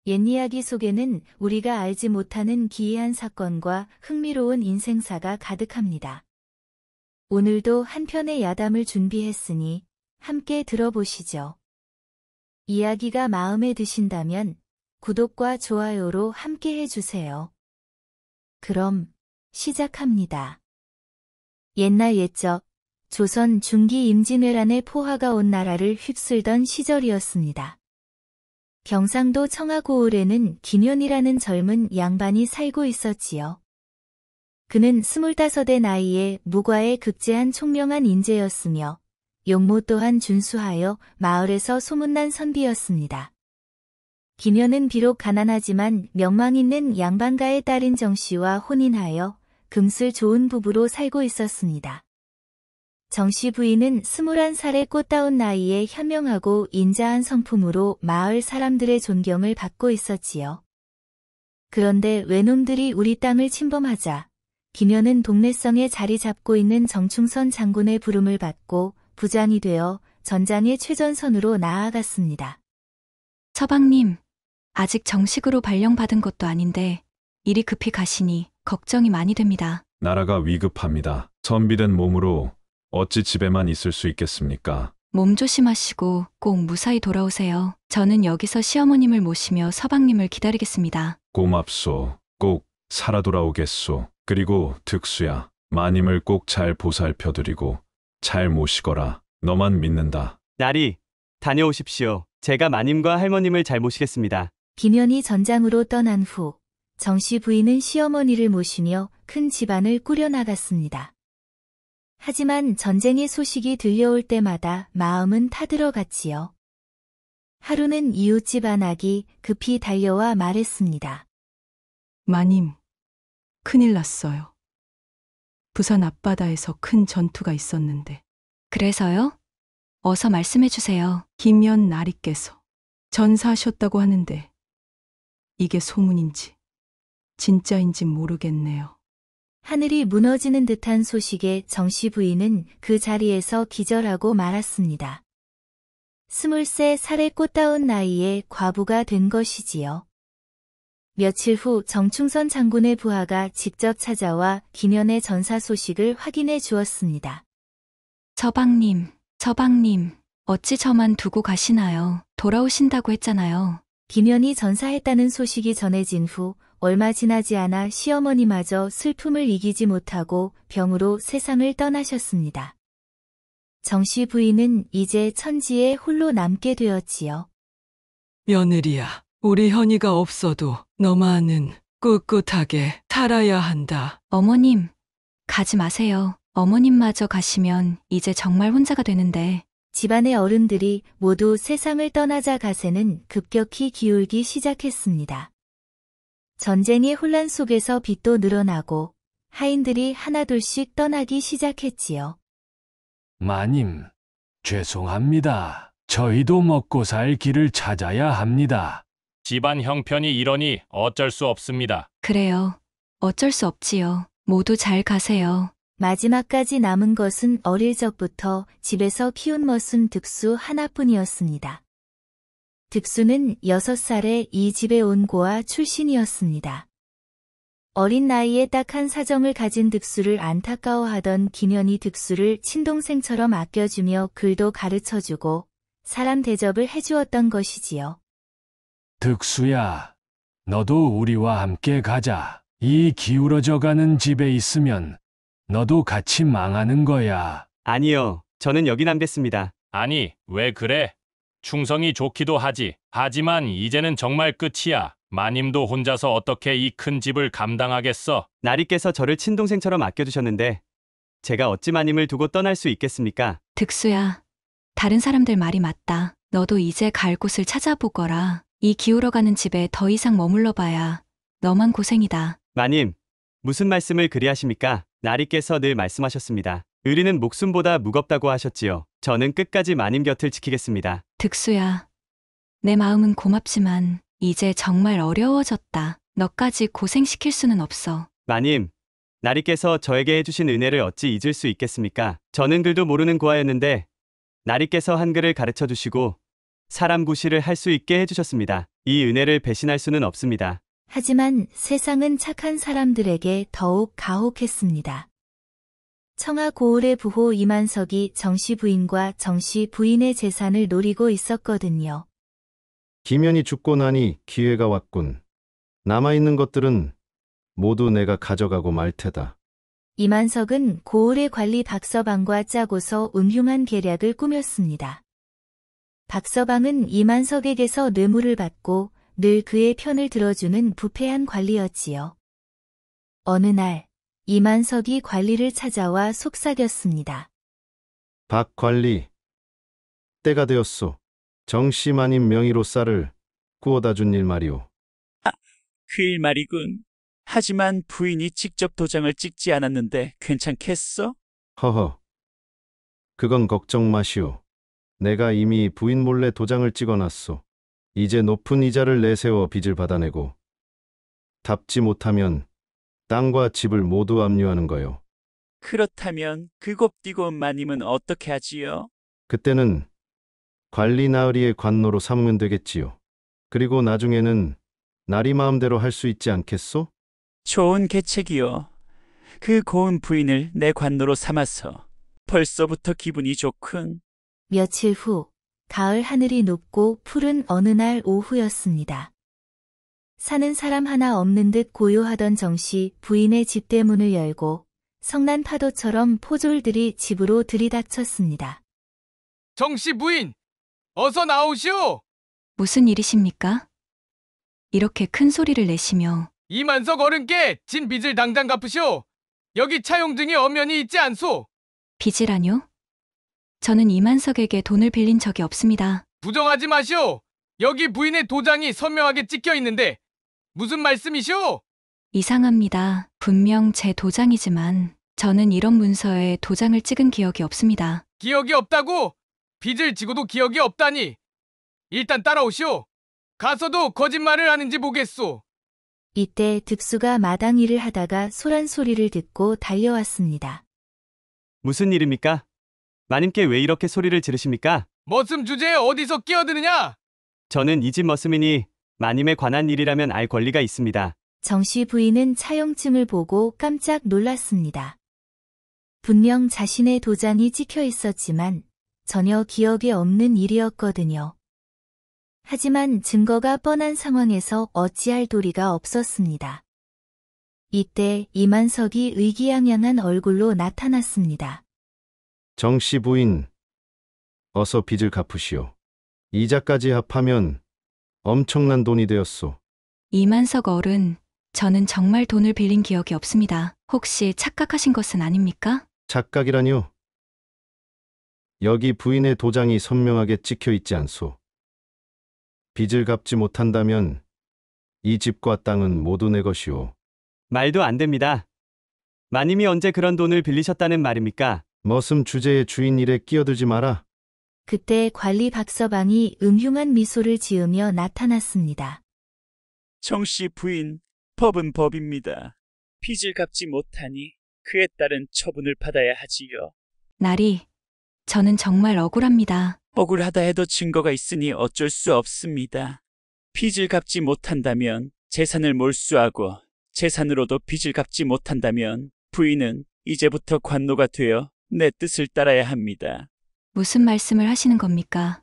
옛이야기 속에는 우리가 알지 못하는 기이한 사건과 흥미로운 인생사가 가득합니다. 오늘도 한 편의 야담을 준비했으니 함께 들어보시죠. 이야기가 마음에 드신다면 구독과 좋아요로 함께 해주세요. 그럼 시작합니다. 옛날 옛적 조선 중기 임진왜란의 포화가 온 나라를 휩쓸던 시절이었습니다. 경상도 청하고을에는 김연이라는 젊은 양반이 살고 있었지요. 그는 25의 나이에 무과에 극제한 총명한 인재였으며 용모 또한 준수하여 마을에서 소문난 선비였습니다. 김연은 비록 가난하지만 명망 있는 양반가의 딸인 정씨와 혼인하여 금슬 좋은 부부로 살고 있었습니다. 정씨 부인은 21살의 꽃다운 나이에 현명하고 인자한 성품으로 마을 사람들의 존경을 받고 있었지요. 그런데 외놈들이 우리 땅을 침범하자 김연은 동래성에 자리 잡고 있는 정충선 장군의 부름을 받고 부장이 되어 전장의 최전선으로 나아갔습니다. 서방님, 아직 정식으로 발령받은 것도 아닌데 일이 급히 가시니 걱정이 많이 됩니다. 나라가 위급합니다. 선비된 몸으로 어찌 집에만 있을 수 있겠습니까? 몸 조심하시고 꼭 무사히 돌아오세요. 저는 여기서 시어머님을 모시며 서방님을 기다리겠습니다. 고맙소. 꼭 살아 돌아오겠소. 그리고 득수야, 마님을 꼭 잘 보살펴드리고 잘 모시거라. 너만 믿는다. 나리, 다녀오십시오. 제가 마님과 할머님을 잘 모시겠습니다. 김연이 전장으로 떠난 후 정씨 부인은 시어머니를 모시며 큰 집안을 꾸려나갔습니다. 하지만 전쟁의 소식이 들려올 때마다 마음은 타들어갔지요. 하루는 이웃집 아낙이 급히 달려와 말했습니다. 마님, 큰일 났어요. 부산 앞바다에서 큰 전투가 있었는데 그래서요? 어서 말씀해 주세요. 김연 나리께서 전사하셨다고 하는데 이게 소문인지 진짜인지 모르겠네요. 하늘이 무너지는 듯한 소식에 정씨 부인은 그 자리에서 기절하고 말았습니다. 23살의 꽃다운 나이에 과부가 된 것이지요. 며칠 후 정충선 장군의 부하가 직접 찾아와 김연의 전사 소식을 확인해 주었습니다. 서방님, 어찌 저만 두고 가시나요? 돌아오신다고 했잖아요. 김연이 전사했다는 소식이 전해진 후 얼마 지나지 않아 시어머니마저 슬픔을 이기지 못하고 병으로 세상을 떠나셨습니다. 정씨 부인은 이제 천지에 홀로 남게 되었지요. 며느리야, 우리 현이가 없어도 너만은 꿋꿋하게 살아야 한다. 어머님, 가지 마세요. 어머님마저 가시면 이제 정말 혼자가 되는데. 집안의 어른들이 모두 세상을 떠나자 가세는 급격히 기울기 시작했습니다. 전쟁의 혼란 속에서 빚도 늘어나고 하인들이 하나둘씩 떠나기 시작했지요. 마님, 죄송합니다. 저희도 먹고 살 길을 찾아야 합니다. 집안 형편이 이러니 어쩔 수 없습니다. 그래요. 어쩔 수 없지요. 모두 잘 가세요. 마지막까지 남은 것은 어릴 적부터 집에서 키운 머순 득수 하나뿐이었습니다. 득수는 6살에 이 집에 온 고아 출신이었습니다. 어린 나이에 딱한 사정을 가진 득수를 안타까워하던 김연이 득수를 친동생처럼 아껴주며 글도 가르쳐주고 사람 대접을 해주었던 것이지요. 득수야, 너도 우리와 함께 가자. 이 기울어져가는 집에 있으면 너도 같이 망하는 거야. 아니요, 저는 여기 남겠습니다. 아니, 왜 그래? 충성이 좋기도 하지. 하지만 이제는 정말 끝이야. 마님도 혼자서 어떻게 이 큰 집을 감당하겠어? 나리께서 저를 친동생처럼 아껴주셨는데 제가 어찌 마님을 두고 떠날 수 있겠습니까? 득수야, 다른 사람들 말이 맞다. 너도 이제 갈 곳을 찾아보거라. 이 기울어가는 집에 더 이상 머물러 봐야 너만 고생이다. 마님, 무슨 말씀을 그리 하십니까? 나리께서 늘 말씀하셨습니다. 의리는 목숨보다 무겁다고 하셨지요. 저는 끝까지 마님 곁을 지키겠습니다. 득수야, 내 마음은 고맙지만 이제 정말 어려워졌다. 너까지 고생시킬 수는 없어. 마님, 나리께서 저에게 해주신 은혜를 어찌 잊을 수 있겠습니까? 저는 글도 모르는 고아였는데 나리께서 한글을 가르쳐주시고 사람 구실을 할 수 있게 해주셨습니다. 이 은혜를 배신할 수는 없습니다. 하지만 세상은 착한 사람들에게 더욱 가혹했습니다. 청하 고을의 부호 이만석이 정씨 부인과 정씨 부인의 재산을 노리고 있었거든요. 김연이 죽고 나니 기회가 왔군. 남아있는 것들은 모두 내가 가져가고 말 테다. 이만석은 고을의 관리 박서방과 짜고서 음흉한 계략을 꾸몄습니다. 박서방은 이만석에게서 뇌물을 받고 늘 그의 편을 들어주는 부패한 관리였지요. 어느 날 이만석이 관리를 찾아와 속삭였습니다. 박 관리, 때가 되었소. 정씨 마님 명의로 쌀을 구워다 준 일 말이오. 그 일 말이군. 하지만 부인이 직접 도장을 찍지 않았는데 괜찮겠어? 허허. 그건 걱정 마시오. 내가 이미 부인 몰래 도장을 찍어놨소. 이제 높은 이자를 내세워 빚을 받아내고 답지 못하면 땅과 집을 모두 압류하는 거요. 그렇다면 그 곱디고 마님은 어떻게 하지요? 그때는 관리 나으리의 관노로 삼으면 되겠지요. 그리고 나중에는 나리 마음대로 할 수 있지 않겠소? 좋은 계책이요. 그 고운 부인을 내 관노로 삼아서 벌써부터 기분이 좋군. 며칠 후 가을 하늘이 높고 푸른 어느 날 오후였습니다. 사는 사람 하나 없는 듯 고요하던 정씨 부인의 집 대문을 열고 성난 파도처럼 포졸들이 집으로 들이닥쳤습니다. 정씨 부인, 어서 나오시오. 무슨 일이십니까? 이렇게 큰 소리를 내시며 이만석 어른께 진 빚을 당장 갚으시오. 여기 차용증이 엄연히 있지 않소. 빚이라뇨? 저는 이만석에게 돈을 빌린 적이 없습니다. 부정하지 마시오. 여기 부인의 도장이 선명하게 찍혀 있는데 무슨 말씀이시오? 이상합니다. 분명 제 도장이지만 저는 이런 문서에 도장을 찍은 기억이 없습니다. 기억이 없다고? 빚을 지고도 기억이 없다니. 일단 따라오시오. 가서도 거짓말을 하는지 보겠소. 이때 득수가 마당 일을 하다가 소란 소리를 듣고 달려왔습니다. 무슨 일입니까? 마님께 왜 이렇게 소리를 지르십니까? 머슴 주제에 어디서 끼어드느냐? 저는 이 집 머슴이니 마님에 관한 일이라면 알 권리가 있습니다. 정씨 부인은 차용증을 보고 깜짝 놀랐습니다. 분명 자신의 도장이 찍혀 있었지만 전혀 기억에 없는 일이었거든요. 하지만 증거가 뻔한 상황에서 어찌할 도리가 없었습니다. 이때 이만석이 의기양양한 얼굴로 나타났습니다. 정씨 부인, 어서 빚을 갚으시오. 이자까지 합하면 엄청난 돈이 되었소. 이만석 어른, 저는 정말 돈을 빌린 기억이 없습니다. 혹시 착각하신 것은 아닙니까? 착각이라뇨? 여기 부인의 도장이 선명하게 찍혀 있지 않소. 빚을 갚지 못한다면 이 집과 땅은 모두 내 것이오. 말도 안 됩니다. 마님이 언제 그런 돈을 빌리셨다는 말입니까? 머슴 주제의 주인 일에 끼어들지 마라. 그때 관리 박서방이 음흉한 미소를 지으며 나타났습니다. 정씨 부인, 법은 법입니다. 빚을 갚지 못하니 그에 따른 처분을 받아야 하지요. 나리, 저는 정말 억울합니다. 억울하다 해도 증거가 있으니 어쩔 수 없습니다. 빚을 갚지 못한다면 재산을 몰수하고 재산으로도 빚을 갚지 못한다면 부인은 이제부터 관노가 되어 내 뜻을 따라야 합니다. 무슨 말씀을 하시는 겁니까?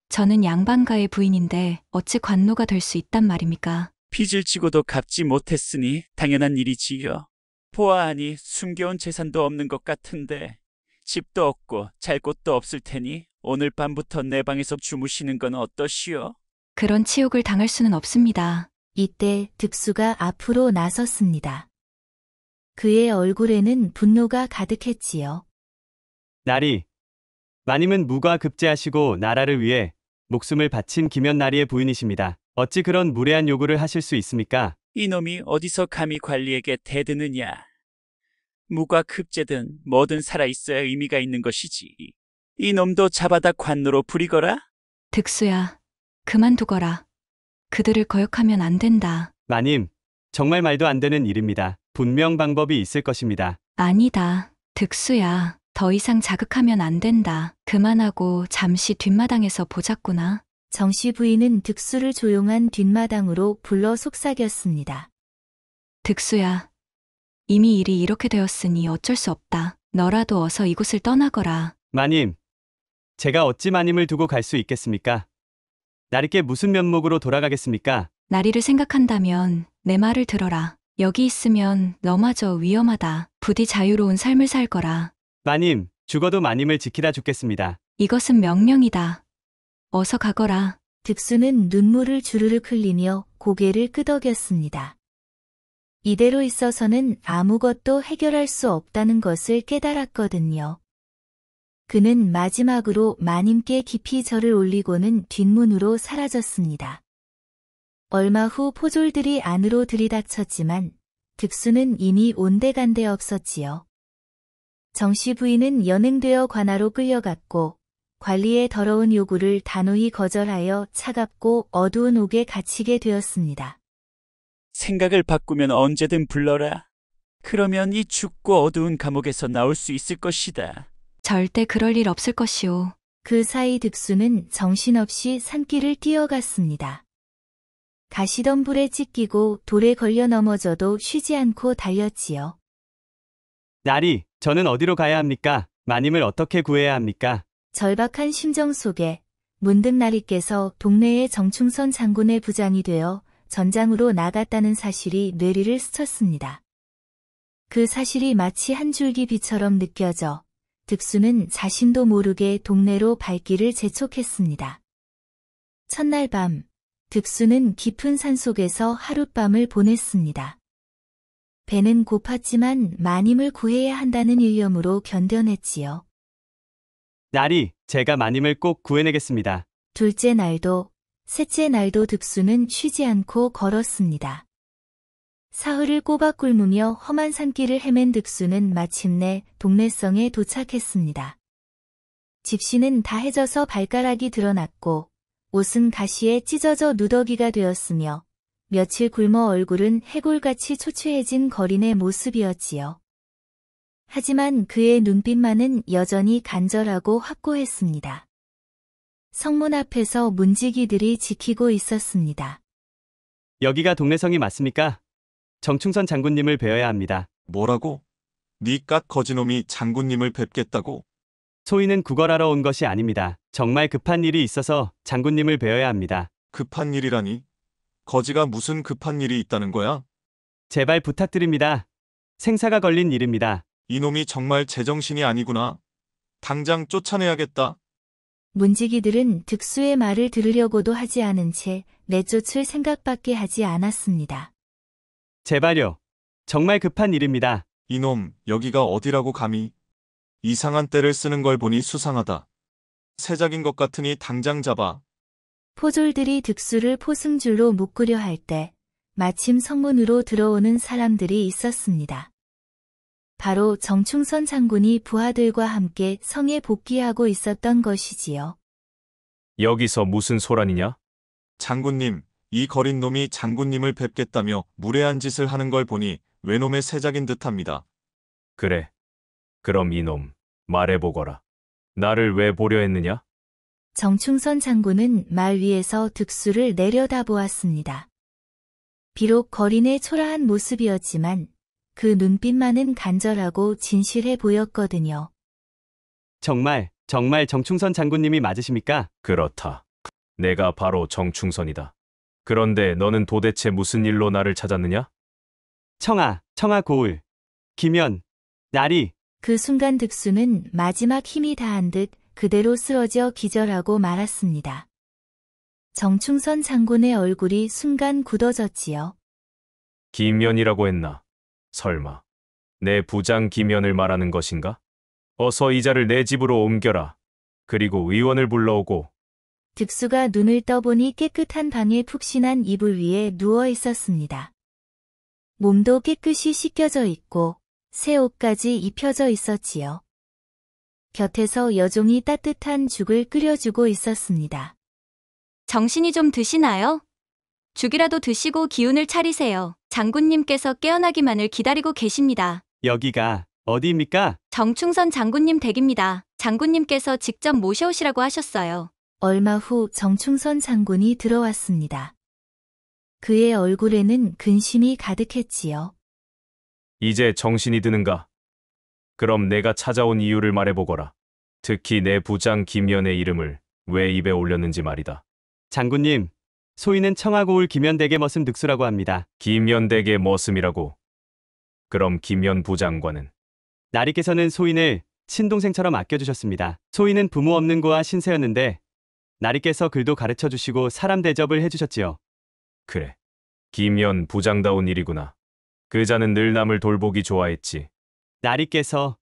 저는 양반가의 부인인데 어찌 관노가 될 수 있단 말입니까? 빚을 지고도 갚지 못했으니 당연한 일이지요. 보아하니 숨겨온 재산도 없는 것 같은데 집도 없고 잘 곳도 없을 테니 오늘 밤부터 내 방에서 주무시는 건 어떠시오? 그런 치욕을 당할 수는 없습니다. 이때 득수가 앞으로 나섰습니다. 그의 얼굴에는 분노가 가득했지요. 나리, 마님은 무과 급제하시고 나라를 위해 목숨을 바친 김연나리의 부인이십니다. 어찌 그런 무례한 요구를 하실 수 있습니까? 이놈이 어디서 감히 관리에게 대드느냐. 무과 급제든 뭐든 살아있어야 의미가 있는 것이지. 이놈도 잡아다 관노로 부리거라? 득수야, 그만두거라. 그들을 거역하면 안 된다. 마님, 정말 말도 안 되는 일입니다. 분명 방법이 있을 것입니다. 아니다, 득수야. 더 이상 자극하면 안 된다. 그만하고 잠시 뒷마당에서 보자꾸나. 정씨 부인은 득수를 조용한 뒷마당으로 불러 속삭였습니다. 득수야, 이미 일이 이렇게 되었으니 어쩔 수 없다. 너라도 어서 이곳을 떠나거라. 마님, 제가 어찌 마님을 두고 갈 수 있겠습니까? 나리께 무슨 면목으로 돌아가겠습니까? 나리를 생각한다면 내 말을 들어라. 여기 있으면 너마저 위험하다. 부디 자유로운 삶을 살 거라. 마님, 죽어도 마님을 지키다 죽겠습니다. 이것은 명령이다. 어서 가거라. 득수는 눈물을 주르륵 흘리며 고개를 끄덕였습니다. 이대로 있어서는 아무것도 해결할 수 없다는 것을 깨달았거든요. 그는 마지막으로 마님께 깊이 절을 올리고는 뒷문으로 사라졌습니다. 얼마 후 포졸들이 안으로 들이닥쳤지만 득수는 이미 온데간데 없었지요. 정씨 부인은 연행되어 관하로 끌려갔고 관리의 더러운 요구를 단호히 거절하여 차갑고 어두운 옥에 갇히게 되었습니다. 생각을 바꾸면 언제든 불러라. 그러면 이 춥고 어두운 감옥에서 나올 수 있을 것이다. 절대 그럴 일 없을 것이오. 그 사이 득수는 정신없이 산길을 뛰어갔습니다. 가시던 불에 찢기고 돌에 걸려 넘어져도 쉬지 않고 달렸지요. 나리, 저는 어디로 가야 합니까? 마님을 어떻게 구해야 합니까? 절박한 심정 속에 문득 나리께서 동네의 정충선 장군의 부장이 되어 전장으로 나갔다는 사실이 뇌리를 스쳤습니다. 그 사실이 마치 한 줄기 빛처럼 느껴져 득수는 자신도 모르게 동네로 발길을 재촉했습니다. 첫날 밤, 득수는 깊은 산속에서 하룻밤을 보냈습니다. 배는 고팠지만 마님을 구해야 한다는 일념으로 견뎌냈지요. 나리, 제가 마님을 꼭 구해내겠습니다. 둘째 날도, 셋째 날도 득수는 쉬지 않고 걸었습니다. 사흘을 꼬박 굶으며 험한 산길을 헤맨 득수는 마침내 동네성에 도착했습니다. 집시는 다 해져서 발가락이 드러났고 옷은 가시에 찢어져 누더기가 되었으며 며칠 굶어 얼굴은 해골같이 초췌해진 거린의 모습이었지요. 하지만 그의 눈빛만은 여전히 간절하고 확고했습니다. 성문 앞에서 문지기들이 지키고 있었습니다. 여기가 동네성이 맞습니까? 정충선 장군님을 뵈어야 합니다. 뭐라고? 니깟 거지놈이 장군님을 뵙겠다고? 소인은 구걸하러 온 것이 아닙니다. 정말 급한 일이 있어서 장군님을 뵈어야 합니다. 급한 일이라니? 거지가 무슨 급한 일이 있다는 거야? 제발 부탁드립니다. 생사가 걸린 일입니다. 이놈이 정말 제정신이 아니구나. 당장 쫓아내야겠다. 문지기들은 득수의 말을 들으려고도 하지 않은 채 내쫓을 생각밖에 하지 않았습니다. 제발요. 정말 급한 일입니다. 이놈, 여기가 어디라고 감히? 이상한 때를 쓰는 걸 보니 수상하다. 새작인 것 같으니 당장 잡아. 포졸들이 득수를 포승줄로 묶으려 할 때 마침 성문으로 들어오는 사람들이 있었습니다. 바로 정충선 장군이 부하들과 함께 성에 복귀하고 있었던 것이지요. 여기서 무슨 소란이냐? 장군님, 이 거린 놈이 장군님을 뵙겠다며 무례한 짓을 하는 걸 보니 외놈의 새작인 듯합니다. 그래. 그럼 이놈, 말해보거라. 나를 왜 보려 했느냐? 정충선 장군은 말 위에서 득수를 내려다보았습니다. 비록 거린의 초라한 모습이었지만 그 눈빛만은 간절하고 진실해 보였거든요. 정말 정충선 장군님이 맞으십니까? 그렇다. 내가 바로 정충선이다. 그런데 너는 도대체 무슨 일로 나를 찾았느냐? 청아 고을, 김연, 나리. 그 순간 득수는 마지막 힘이 다한 듯 그대로 쓰러져 기절하고 말았습니다. 정충선 장군의 얼굴이 순간 굳어졌지요. 김연이라고 했나? 설마 내 부장 김연을 말하는 것인가? 어서 이 자를 내 집으로 옮겨라. 그리고 의원을 불러오고. 득수가 눈을 떠보니 깨끗한 방에 푹신한 이불 위에 누워 있었습니다. 몸도 깨끗이 씻겨져 있고 새 옷까지 입혀져 있었지요. 곁에서 여종이 따뜻한 죽을 끓여주고 있었습니다. 정신이 좀 드시나요? 죽이라도 드시고 기운을 차리세요. 장군님께서 깨어나기만을 기다리고 계십니다. 여기가 어디입니까? 정충선 장군님 댁입니다. 장군님께서 직접 모셔오시라고 하셨어요. 얼마 후 정충선 장군이 들어왔습니다. 그의 얼굴에는 근심이 가득했지요. 이제 정신이 드는가? 그럼 내가 찾아온 이유를 말해보거라. 특히 내 부장 김연의 이름을 왜 입에 올렸는지 말이다. 장군님, 소인은 청하고울 김연대계 머슴 득수라고 합니다. 김연대계 머슴이라고? 그럼 김연 부장과는? 나리께서는 소인을 친동생처럼 아껴주셨습니다. 소인은 부모 없는 고아 신세였는데 나리께서 글도 가르쳐주시고 사람 대접을 해주셨지요. 그래. 김연 부장다운 일이구나. 그 자는 늘 남을 돌보기 좋아했지. 나리께서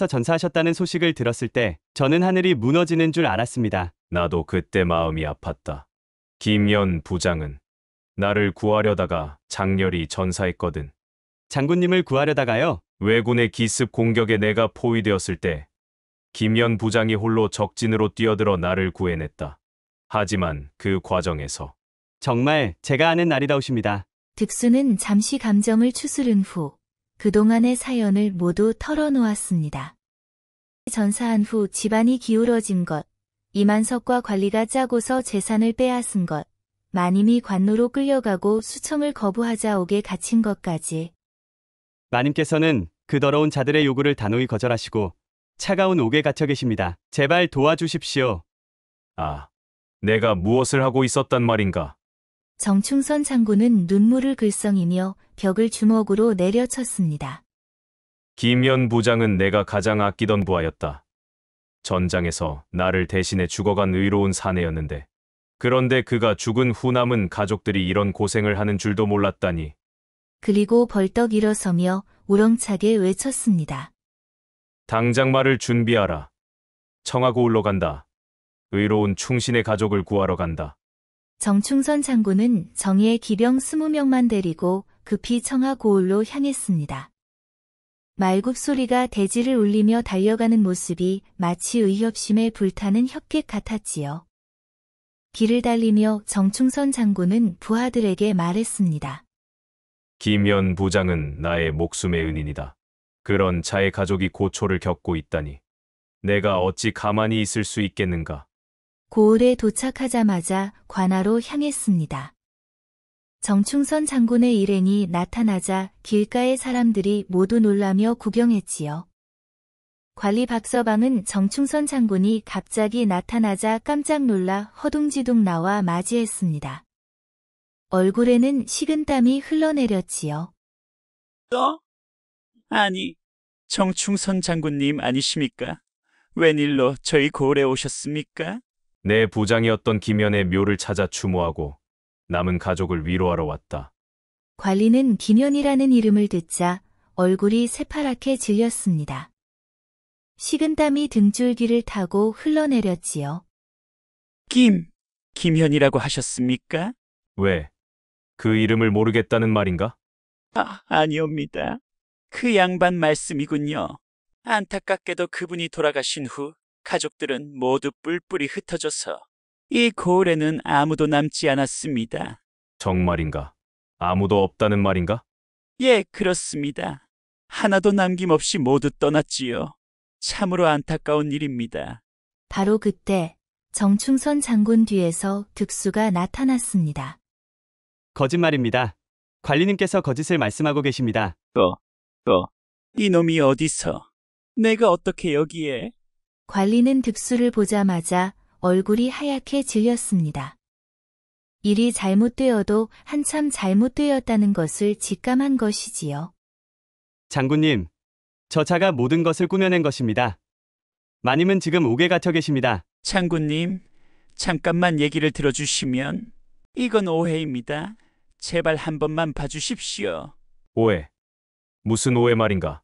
전사하셨다는 소식을 들었을 때 저는 하늘이 무너지는 줄 알았습니다. 나도 그때 마음이 아팠다. 김연 부장은 나를 구하려다가 장렬히 전사했거든. 장군님을 구하려다가요? 왜군의 기습 공격에 내가 포위되었을 때 김연 부장이 홀로 적진으로 뛰어들어 나를 구해냈다. 하지만 그 과정에서 정말 제가 아는 나리다우십니다. 득수는 잠시 감정을 추스른 후 그동안의 사연을 모두 털어놓았습니다. 전사한 후 집안이 기울어진 것, 이만석과 관리가 짜고서 재산을 빼앗은 것, 마님이 관노로 끌려가고 수청을 거부하자 옥에 갇힌 것까지. 마님께서는 그 더러운 자들의 요구를 단호히 거절하시고 차가운 옥에 갇혀 계십니다. 제발 도와주십시오. 아, 내가 무엇을 하고 있었단 말인가? 정충선 장군은 눈물을 글썽이며 벽을 주먹으로 내려쳤습니다. 김연 부장은 내가 가장 아끼던 부하였다. 전장에서 나를 대신해 죽어간 의로운 사내였는데, 그런데 그가 죽은 후 남은 가족들이 이런 고생을 하는 줄도 몰랐다니. 그리고 벌떡 일어서며 우렁차게 외쳤습니다. 당장 말을 준비하라. 청하고울로 간다. 의로운 충신의 가족을 구하러 간다. 정충선 장군은 정예의 기병 20명만 데리고 급히 청하고울로 향했습니다. 말굽소리가 대지를 울리며 달려가는 모습이 마치 의협심에 불타는 혁객 같았지요. 길을 달리며 정충선 장군은 부하들에게 말했습니다. 김연 부장은 나의 목숨의 은인이다. 그런 자의 가족이 고초를 겪고 있다니. 내가 어찌 가만히 있을 수 있겠는가? 고을에 도착하자마자 관하로 향했습니다. 정충선 장군의 일행이 나타나자 길가의 사람들이 모두 놀라며 구경했지요. 관리 박서방은 정충선 장군이 갑자기 나타나자 깜짝 놀라 허둥지둥 나와 맞이했습니다. 얼굴에는 식은땀이 흘러내렸지요. 아니, 정충선 장군님 아니십니까? 웬일로 저희 고을에 오셨습니까? 내 부장이었던 김연의 묘를 찾아 추모하고 남은 가족을 위로하러 왔다. 관리는 김연이라는 이름을 듣자 얼굴이 새파랗게 질렸습니다. 식은땀이 등줄기를 타고 흘러내렸지요. 김현이라고 하셨습니까? 왜? 그 이름을 모르겠다는 말인가? 아니옵니다. 그 양반 말씀이군요. 안타깝게도 그분이 돌아가신 후 가족들은 모두 뿔뿔이 흩어져서 이 고을에는 아무도 남지 않았습니다. 정말인가? 아무도 없다는 말인가? 예, 그렇습니다. 하나도 남김없이 모두 떠났지요. 참으로 안타까운 일입니다. 바로 그때 정충선 장군 뒤에서 득수가 나타났습니다. 거짓말입니다. 관리님께서 거짓을 말씀하고 계십니다. 이놈이 어디서? 내가 어떻게 여기에? 관리는 득수를 보자마자 얼굴이 하얗게 질렸습니다. 일이 잘못되어도 한참 잘못되었다는 것을 직감한 것이지요. 장군님, 저 자가 모든 것을 꾸며낸 것입니다. 마님은 지금 옥에 갇혀 계십니다. 장군님, 잠깐만 얘기를 들어주시면 이건 오해입니다. 제발 한 번만 봐주십시오. 오해? 무슨 오해 말인가?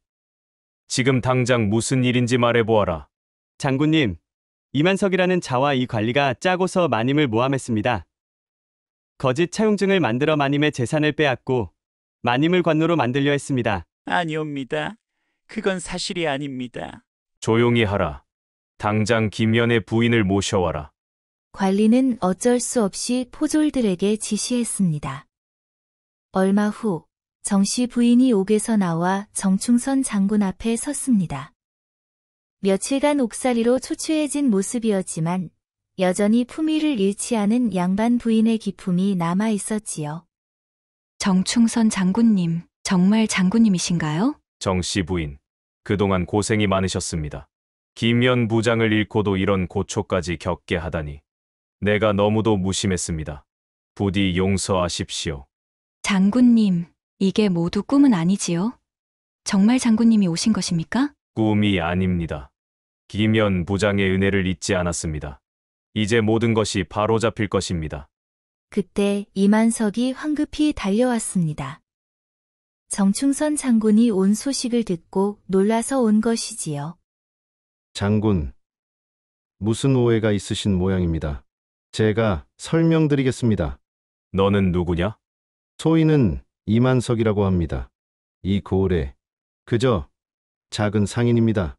지금 당장 무슨 일인지 말해보아라. 장군님, 이만석이라는 자와 이 관리가 짜고서 마님을 모함했습니다. 거짓 차용증을 만들어 마님의 재산을 빼앗고 마님을 관노로 만들려 했습니다. 아니옵니다. 그건 사실이 아닙니다. 조용히 하라. 당장 김연의 부인을 모셔와라. 관리는 어쩔 수 없이 포졸들에게 지시했습니다. 얼마 후 정씨 부인이 옥에서 나와 정충선 장군 앞에 섰습니다. 며칠간 옥살이로 초췌해진 모습이었지만 여전히 품위를 잃지 않은 양반 부인의 기품이 남아 있었지요. 정충선 장군님, 정말 장군님이신가요? 정씨 부인, 그동안 고생이 많으셨습니다. 김연 부장을 잃고도 이런 고초까지 겪게 하다니. 내가 너무도 무심했습니다. 부디 용서하십시오. 장군님, 이게 모두 꿈은 아니지요? 정말 장군님이 오신 것입니까? 꿈이 아닙니다. 김연 부장의 은혜를 잊지 않았습니다. 이제 모든 것이 바로잡힐 것입니다. 그때 이만석이 황급히 달려왔습니다. 정충선 장군이 온 소식을 듣고 놀라서 온 것이지요. 장군, 무슨 오해가 있으신 모양입니다. 제가 설명드리겠습니다. 너는 누구냐? 소인은 이만석이라고 합니다. 이 고을에 그저 작은 상인입니다.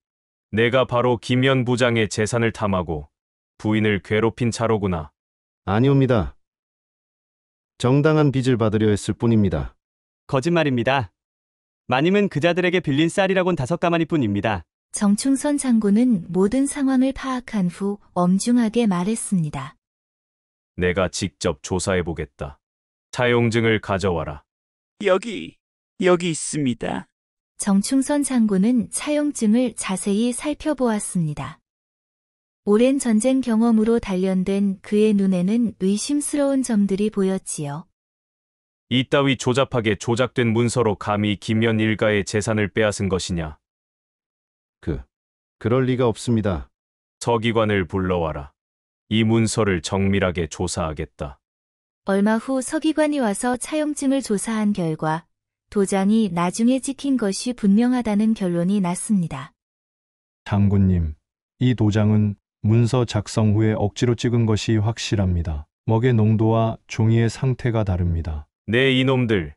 내가 바로 김연 부장의 재산을 탐하고 부인을 괴롭힌 차로구나. 아니옵니다. 정당한 빚을 받으려 했을 뿐입니다. 거짓말입니다. 마님은 그자들에게 빌린 쌀이라곤 5가마니 뿐입니다. 정충선 장군은 모든 상황을 파악한 후 엄중하게 말했습니다. 내가 직접 조사해보겠다. 차용증을 가져와라. 여기 있습니다. 정충선 장군은 차용증을 자세히 살펴보았습니다. 오랜 전쟁 경험으로 단련된 그의 눈에는 의심스러운 점들이 보였지요. 이따위 조잡하게 조작된 문서로 감히 김연 일가의 재산을 빼앗은 것이냐? 그럴 리가 없습니다. 서기관을 불러와라. 이 문서를 정밀하게 조사하겠다. 얼마 후 서기관이 와서 차용증을 조사한 결과 도장이 나중에 찍힌 것이 분명하다는 결론이 났습니다. 장군님, 이 도장은 문서 작성 후에 억지로 찍은 것이 확실합니다. 먹의 농도와 종이의 상태가 다릅니다. 네 이놈들,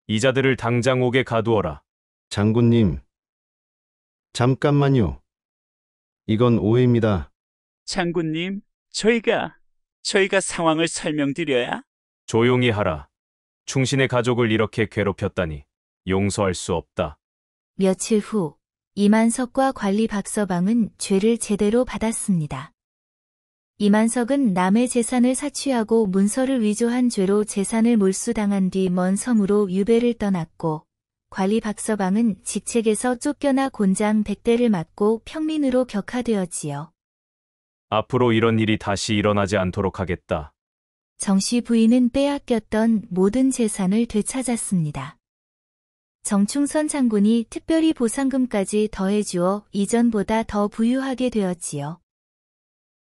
이자들을 당장 옥에 가두어라. 장군님, 잠깐만요. 이건 오해입니다. 장군님, 저희가 상황을 설명드려야? 조용히 하라. 충신의 가족을 이렇게 괴롭혔다니 용서할 수 없다. 며칠 후 이만석과 관리 박서방은 죄를 제대로 받았습니다. 이만석은 남의 재산을 사취하고 문서를 위조한 죄로 재산을 몰수당한 뒤 먼 섬으로 유배를 떠났고 관리 박서방은 직책에서 쫓겨나 곤장 100대를 맞고 평민으로 격하되었지요. 앞으로 이런 일이 다시 일어나지 않도록 하겠다. 정씨 부인은 빼앗겼던 모든 재산을 되찾았습니다. 정충선 장군이 특별히 보상금까지 더해주어 이전보다 더 부유하게 되었지요.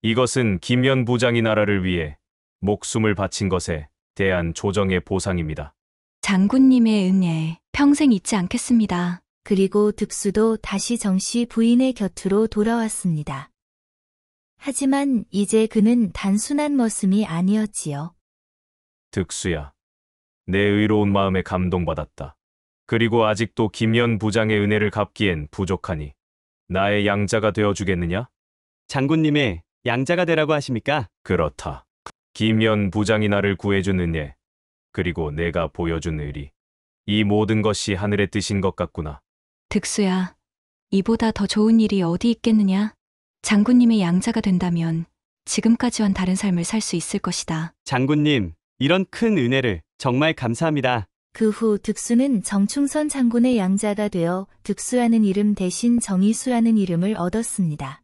이것은 김연 부장이 나라를 위해 목숨을 바친 것에 대한 조정의 보상입니다. 장군님의 은혜 평생 잊지 않겠습니다. 그리고 득수도 다시 정씨 부인의 곁으로 돌아왔습니다. 하지만 이제 그는 단순한 머슴이 아니었지요. 득수야, 내 의로운 마음에 감동받았다. 그리고 아직도 김연 부장의 은혜를 갚기엔 부족하니 나의 양자가 되어주겠느냐? 장군님의 양자가 되라고 하십니까? 그렇다. 김연 부장이 나를 구해준 은혜, 그리고 내가 보여준 의리, 이 모든 것이 하늘의 뜻인 것 같구나. 득수야, 이보다 더 좋은 일이 어디 있겠느냐? 장군님의 양자가 된다면 지금까지와는 다른 삶을 살 수 있을 것이다. 장군님, 이런 큰 은혜를 정말 감사합니다. 그 후 득수는 정충선 장군의 양자가 되어 득수라는 이름 대신 정의수라는 이름을 얻었습니다.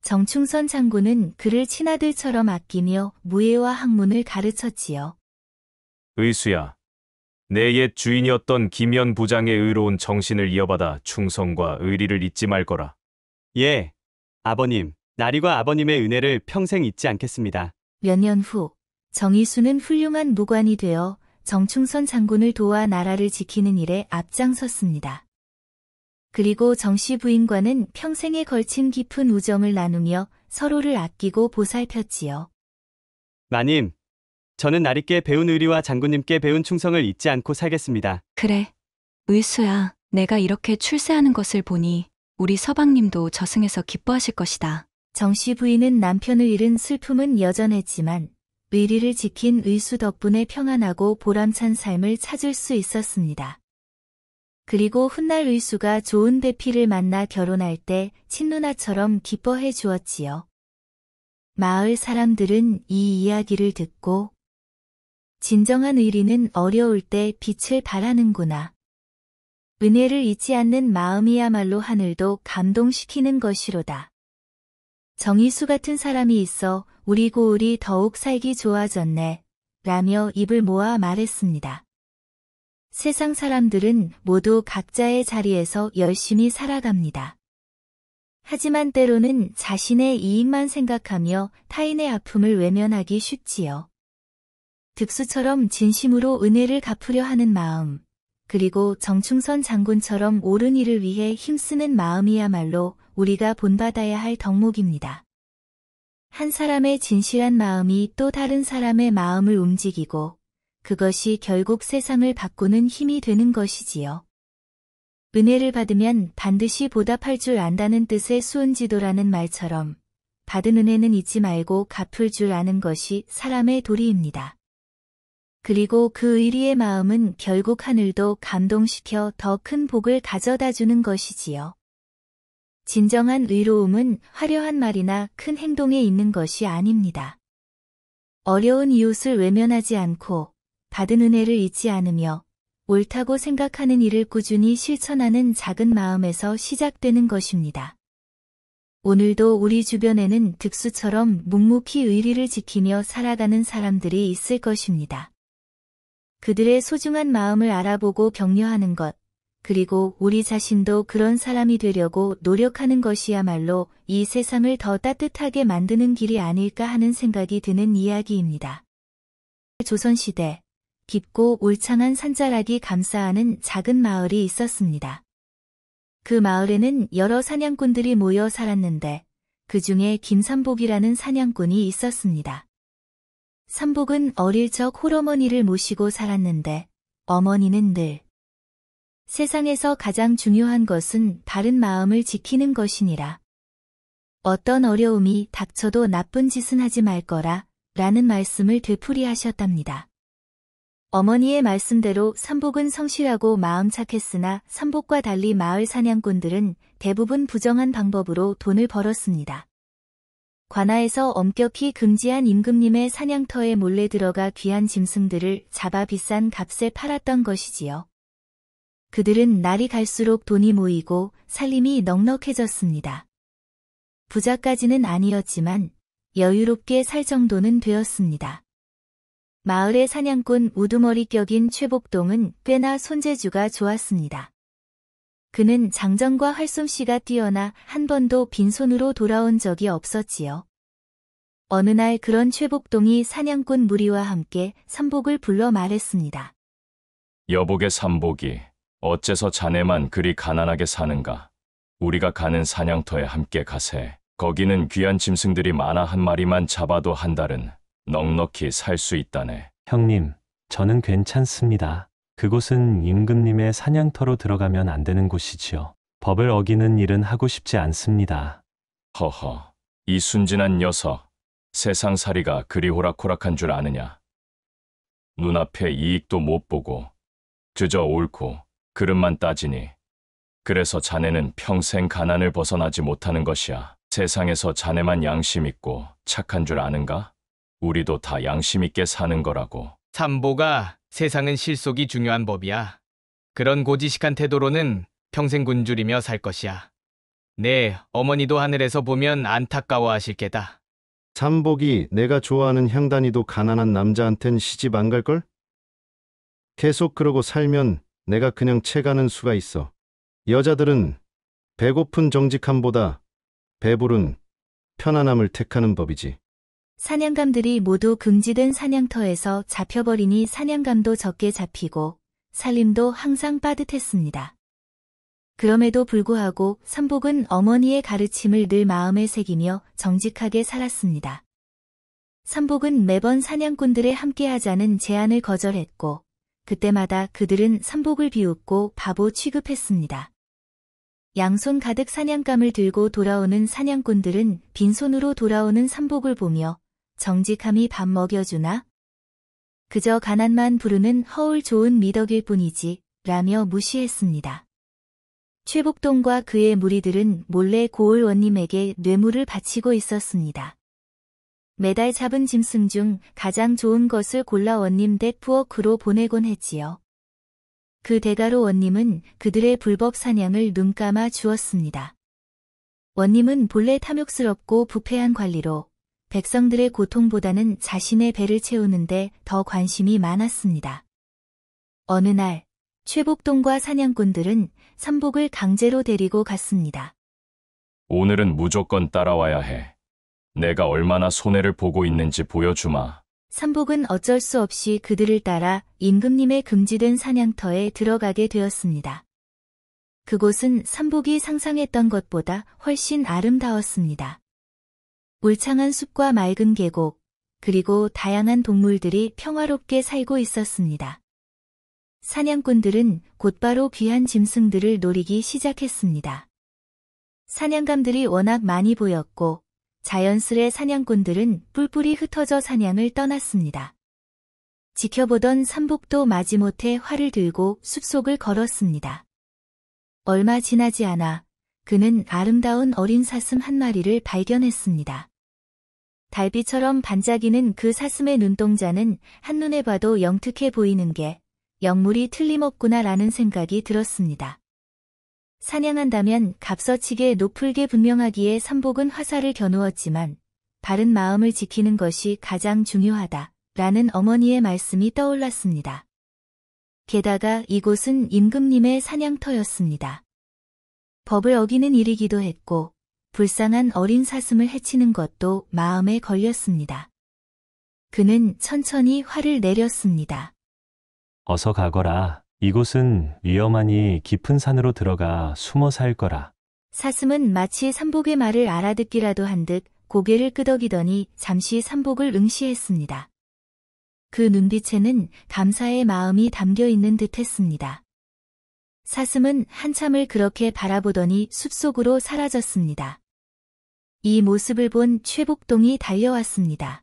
정충선 장군은 그를 친아들처럼 아끼며 무예와 학문을 가르쳤지요. 의수야, 내 옛 주인이었던 김연 부장의 의로운 정신을 이어받아 충성과 의리를 잊지 말거라. 예, 아버님, 나리과 아버님의 은혜를 평생 잊지 않겠습니다. 몇 년 후 정의수는 훌륭한 무관이 되어 정충선 장군을 도와 나라를 지키는 일에 앞장섰습니다. 그리고 정씨 부인과는 평생에 걸친 깊은 우정을 나누며 서로를 아끼고 보살폈지요. 마님, 저는 나리께 배운 의리와 장군님께 배운 충성을 잊지 않고 살겠습니다. 그래, 의수야, 내가 이렇게 출세하는 것을 보니 우리 서방님도 저승에서 기뻐하실 것이다. 정씨 부인은 남편을 잃은 슬픔은 여전했지만 의리를 지킨 의수 덕분에 평안하고 보람찬 삶을 찾을 수 있었습니다. 그리고 훗날 의수가 좋은 배필을 만나 결혼할 때 친누나처럼 기뻐해 주었지요. 마을 사람들은 이 이야기를 듣고 진정한 의리는 어려울 때 빛을 발하는구나. 은혜를 잊지 않는 마음이야말로 하늘도 감동시키는 것이로다. 정의수 같은 사람이 있어 우리 고을이 더욱 살기 좋아졌네. 라며 입을 모아 말했습니다. 세상 사람들은 모두 각자의 자리에서 열심히 살아갑니다. 하지만 때로는 자신의 이익만 생각하며 타인의 아픔을 외면하기 쉽지요. 득수처럼 진심으로 은혜를 갚으려 하는 마음, 그리고 정충선 장군처럼 옳은 일을 위해 힘쓰는 마음이야말로 우리가 본받아야 할 덕목입니다. 한 사람의 진실한 마음이 또 다른 사람의 마음을 움직이고 그것이 결국 세상을 바꾸는 힘이 되는 것이지요. 은혜를 받으면 반드시 보답할 줄 안다는 뜻의 수은지도라는 말처럼 받은 은혜는 잊지 말고 갚을 줄 아는 것이 사람의 도리입니다. 그리고 그 의리의 마음은 결국 하늘도 감동시켜 더 큰 복을 가져다 주는 것이지요. 진정한 의로움은 화려한 말이나 큰 행동에 있는 것이 아닙니다. 어려운 이웃을 외면하지 않고 받은 은혜를 잊지 않으며 옳다고 생각하는 일을 꾸준히 실천하는 작은 마음에서 시작되는 것입니다. 오늘도 우리 주변에는 득수처럼 묵묵히 의리를 지키며 살아가는 사람들이 있을 것입니다. 그들의 소중한 마음을 알아보고 격려하는 것, 그리고 우리 자신도 그런 사람이 되려고 노력하는 것이야말로 이 세상을 더 따뜻하게 만드는 길이 아닐까 하는 생각이 드는 이야기입니다. 조선시대, 깊고 울창한 산자락이 감싸하는 작은 마을이 있었습니다. 그 마을에는 여러 사냥꾼들이 모여 살았는데 그 중에 김삼복이라는 사냥꾼이 있었습니다. 삼복은 어릴 적 홀어머니를 모시고 살았는데 어머니는 늘 세상에서 가장 중요한 것은 바른 마음을 지키는 것이니라. 어떤 어려움이 닥쳐도 나쁜 짓은 하지 말거라 라는 말씀을 되풀이하셨답니다. 어머니의 말씀대로 삼복은 성실하고 마음 착했으나 삼복과 달리 마을 사냥꾼들은 대부분 부정한 방법으로 돈을 벌었습니다. 관아에서 엄격히 금지한 임금님의 사냥터에 몰래 들어가 귀한 짐승들을 잡아 비싼 값에 팔았던 것이지요. 그들은 날이 갈수록 돈이 모이고 살림이 넉넉해졌습니다. 부자까지는 아니었지만 여유롭게 살 정도는 되었습니다. 마을의 사냥꾼 우두머리 격인 최복동은 꽤나 손재주가 좋았습니다. 그는 장전과 활솜씨가 뛰어나 한 번도 빈손으로 돌아온 적이 없었지요. 어느 날 그런 최복동이 사냥꾼 무리와 함께 삼복을 불러 말했습니다. 여복의 삼복이 어째서 자네만 그리 가난하게 사는가? 우리가 가는 사냥터에 함께 가세. 거기는 귀한 짐승들이 많아 한 마리만 잡아도 한 달은 넉넉히 살 수 있다네. 형님, 저는 괜찮습니다. 그곳은 임금님의 사냥터로 들어가면 안 되는 곳이지요. 법을 어기는 일은 하고 싶지 않습니다. 허허, 이 순진한 녀석, 세상살이가 그리 호락호락한 줄 아느냐? 눈앞에 이익도 못 보고 그저 옳고 그릇만 따지니 그래서 자네는 평생 가난을 벗어나지 못하는 것이야. 세상에서 자네만 양심 있고 착한 줄 아는가? 우리도 다 양심 있게 사는 거라고. 삼보가 세상은 실속이 중요한 법이야. 그런 고지식한 태도로는 평생 굶주리며 살 것이야. 네, 어머니도 하늘에서 보면 안타까워하실 게다. 삼복이 내가 좋아하는 향단이도 가난한 남자한텐 시집 안 갈걸? 계속 그러고 살면 내가 그냥 채가는 수가 있어. 여자들은 배고픈 정직함보다 배부른 편안함을 택하는 법이지. 사냥감들이 모두 금지된 사냥터에서 잡혀버리니 사냥감도 적게 잡히고 살림도 항상 빠듯했습니다. 그럼에도 불구하고 삼복은 어머니의 가르침을 늘 마음에 새기며 정직하게 살았습니다. 삼복은 매번 사냥꾼들에 함께하자는 제안을 거절했고 그때마다 그들은 삼복을 비웃고 바보 취급했습니다. 양손 가득 사냥감을 들고 돌아오는 사냥꾼들은 빈손으로 돌아오는 삼복을 보며 정직함이 밥 먹여주나? 그저 가난만 부르는 허울 좋은 미덕일 뿐이지 라며 무시했습니다. 최복동과 그의 무리들은 몰래 고을 원님에게 뇌물을 바치고 있었습니다. 매달 잡은 짐승 중 가장 좋은 것을 골라 원님 댁 부엌으로 보내곤 했지요. 그 대가로 원님은 그들의 불법 사냥을 눈감아 주었습니다. 원님은 본래 탐욕스럽고 부패한 관리로 백성들의 고통보다는 자신의 배를 채우는데 더 관심이 많았습니다. 어느 날 최복동과 사냥꾼들은 삼복을 강제로 데리고 갔습니다. 오늘은 무조건 따라와야 해. 내가 얼마나 손해를 보고 있는지 보여주마. 삼복은 어쩔 수 없이 그들을 따라 임금님의 금지된 사냥터에 들어가게 되었습니다. 그곳은 삼복이 상상했던 것보다 훨씬 아름다웠습니다. 울창한 숲과 맑은 계곡, 그리고 다양한 동물들이 평화롭게 살고 있었습니다. 사냥꾼들은 곧바로 귀한 짐승들을 노리기 시작했습니다. 사냥감들이 워낙 많이 보였고 자연스레 사냥꾼들은 뿔뿔이 흩어져 사냥을 떠났습니다. 지켜보던 삼복도 마지못해 활을 들고 숲속을 걸었습니다. 얼마 지나지 않아 그는 아름다운 어린 사슴 한 마리를 발견했습니다. 달빛처럼 반짝이는 그 사슴의 눈동자는 한눈에 봐도 영특해 보이는 게 영물이 틀림없구나라는 생각이 들었습니다. 사냥한다면 값어치게 높을게 분명하기에 삼복은 화살을 겨누었지만 바른 마음을 지키는 것이 가장 중요하다라는 어머니의 말씀이 떠올랐습니다. 게다가 이곳은 임금님의 사냥터였습니다. 법을 어기는 일이기도 했고 불쌍한 어린 사슴을 해치는 것도 마음에 걸렸습니다. 그는 천천히 활을 내렸습니다. 어서 가거라. 이곳은 위험하니 깊은 산으로 들어가 숨어 살 거라. 사슴은 마치 삼복의 말을 알아듣기라도 한 듯 고개를 끄덕이더니 잠시 삼복을 응시했습니다. 그 눈빛에는 감사의 마음이 담겨 있는 듯했습니다. 사슴은 한참을 그렇게 바라보더니 숲속으로 사라졌습니다. 이 모습을 본 최복동이 달려왔습니다.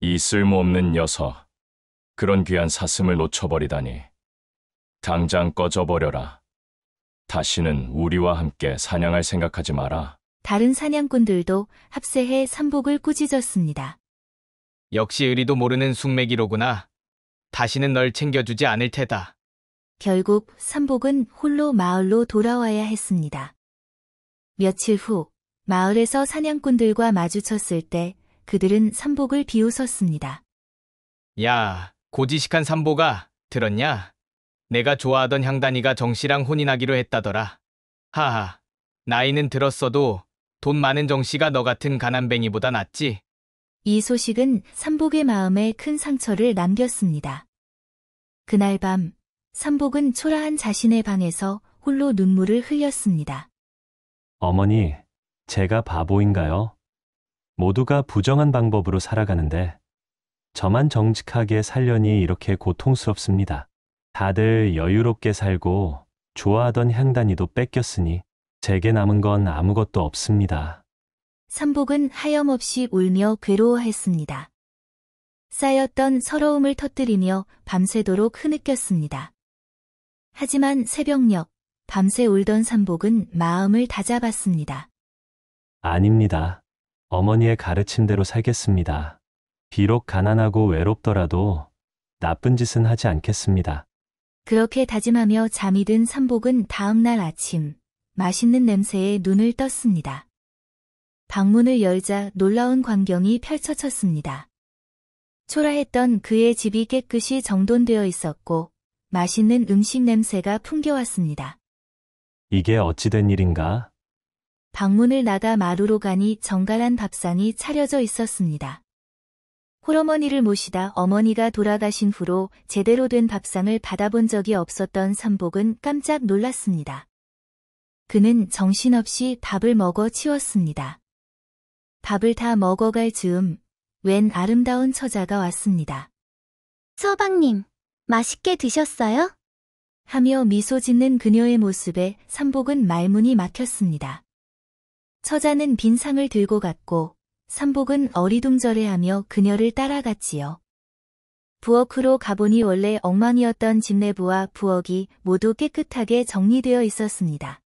이 쓸모없는 녀석. 그런 귀한 사슴을 놓쳐버리다니. 당장 꺼져버려라. 다시는 우리와 함께 사냥할 생각하지 마라. 다른 사냥꾼들도 합세해 삼복을 꾸짖었습니다. 역시 의리도 모르는 숙매기로구나. 다시는 널 챙겨주지 않을 테다. 결국 삼복은 홀로 마을로 돌아와야 했습니다. 며칠 후 마을에서 사냥꾼들과 마주쳤을 때 그들은 삼복을 비웃었습니다. 야, 고지식한 삼복아, 들었냐? 내가 좋아하던 향단이가 정씨랑 혼인하기로 했다더라. 하하, 나이는 들었어도 돈 많은 정씨가 너 같은 가난뱅이보다 낫지? 이 소식은 삼복의 마음에 큰 상처를 남겼습니다. 그날 밤 삼복은 초라한 자신의 방에서 홀로 눈물을 흘렸습니다. 어머니, 제가 바보인가요? 모두가 부정한 방법으로 살아가는데 저만 정직하게 살려니 이렇게 고통스럽습니다. 다들 여유롭게 살고 좋아하던 향단이도 뺏겼으니 제게 남은 건 아무것도 없습니다. 삼복은 하염없이 울며 괴로워했습니다. 쌓였던 서러움을 터뜨리며 밤새도록 흐느꼈습니다. 하지만 새벽녘 밤새 울던 삼복은 마음을 다잡았습니다. 아닙니다. 어머니의 가르침대로 살겠습니다. 비록 가난하고 외롭더라도 나쁜 짓은 하지 않겠습니다. 그렇게 다짐하며 잠이 든 삼복은 다음 날 아침 맛있는 냄새에 눈을 떴습니다. 방문을 열자 놀라운 광경이 펼쳐졌습니다. 초라했던 그의 집이 깨끗이 정돈되어 있었고 맛있는 음식 냄새가 풍겨왔습니다. 이게 어찌된 일인가? 방문을 나가 마루로 가니 정갈한 밥상이 차려져 있었습니다. 홀어머니를 모시다 어머니가 돌아가신 후로 제대로 된 밥상을 받아본 적이 없었던 삼복은 깜짝 놀랐습니다. 그는 정신없이 밥을 먹어 치웠습니다. 밥을 다 먹어갈 즈음 웬 아름다운 처자가 왔습니다. 서방님, 맛있게 드셨어요? 하며 미소 짓는 그녀의 모습에 삼복은 말문이 막혔습니다. 처자는 빈 상을 들고 갔고 삼복은 어리둥절해하며 그녀를 따라갔지요. 부엌으로 가보니 원래 엉망이었던 집 내부와 부엌이 모두 깨끗하게 정리되어 있었습니다.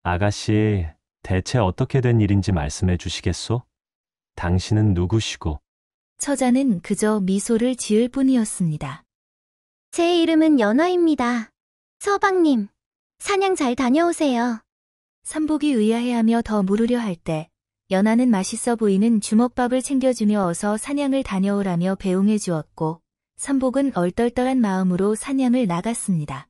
아가씨, 대체 어떻게 된 일인지 말씀해 주시겠소? 당신은 누구시고? 처자는 그저 미소를 지을 뿐이었습니다. 제 이름은 연화입니다. 서방님, 사냥 잘 다녀오세요. 삼복이 의아해하며 더 물으려 할 때 연하는 맛있어 보이는 주먹밥을 챙겨주며 어서 사냥을 다녀오라며 배웅해 주었고 삼복은 얼떨떨한 마음으로 사냥을 나갔습니다.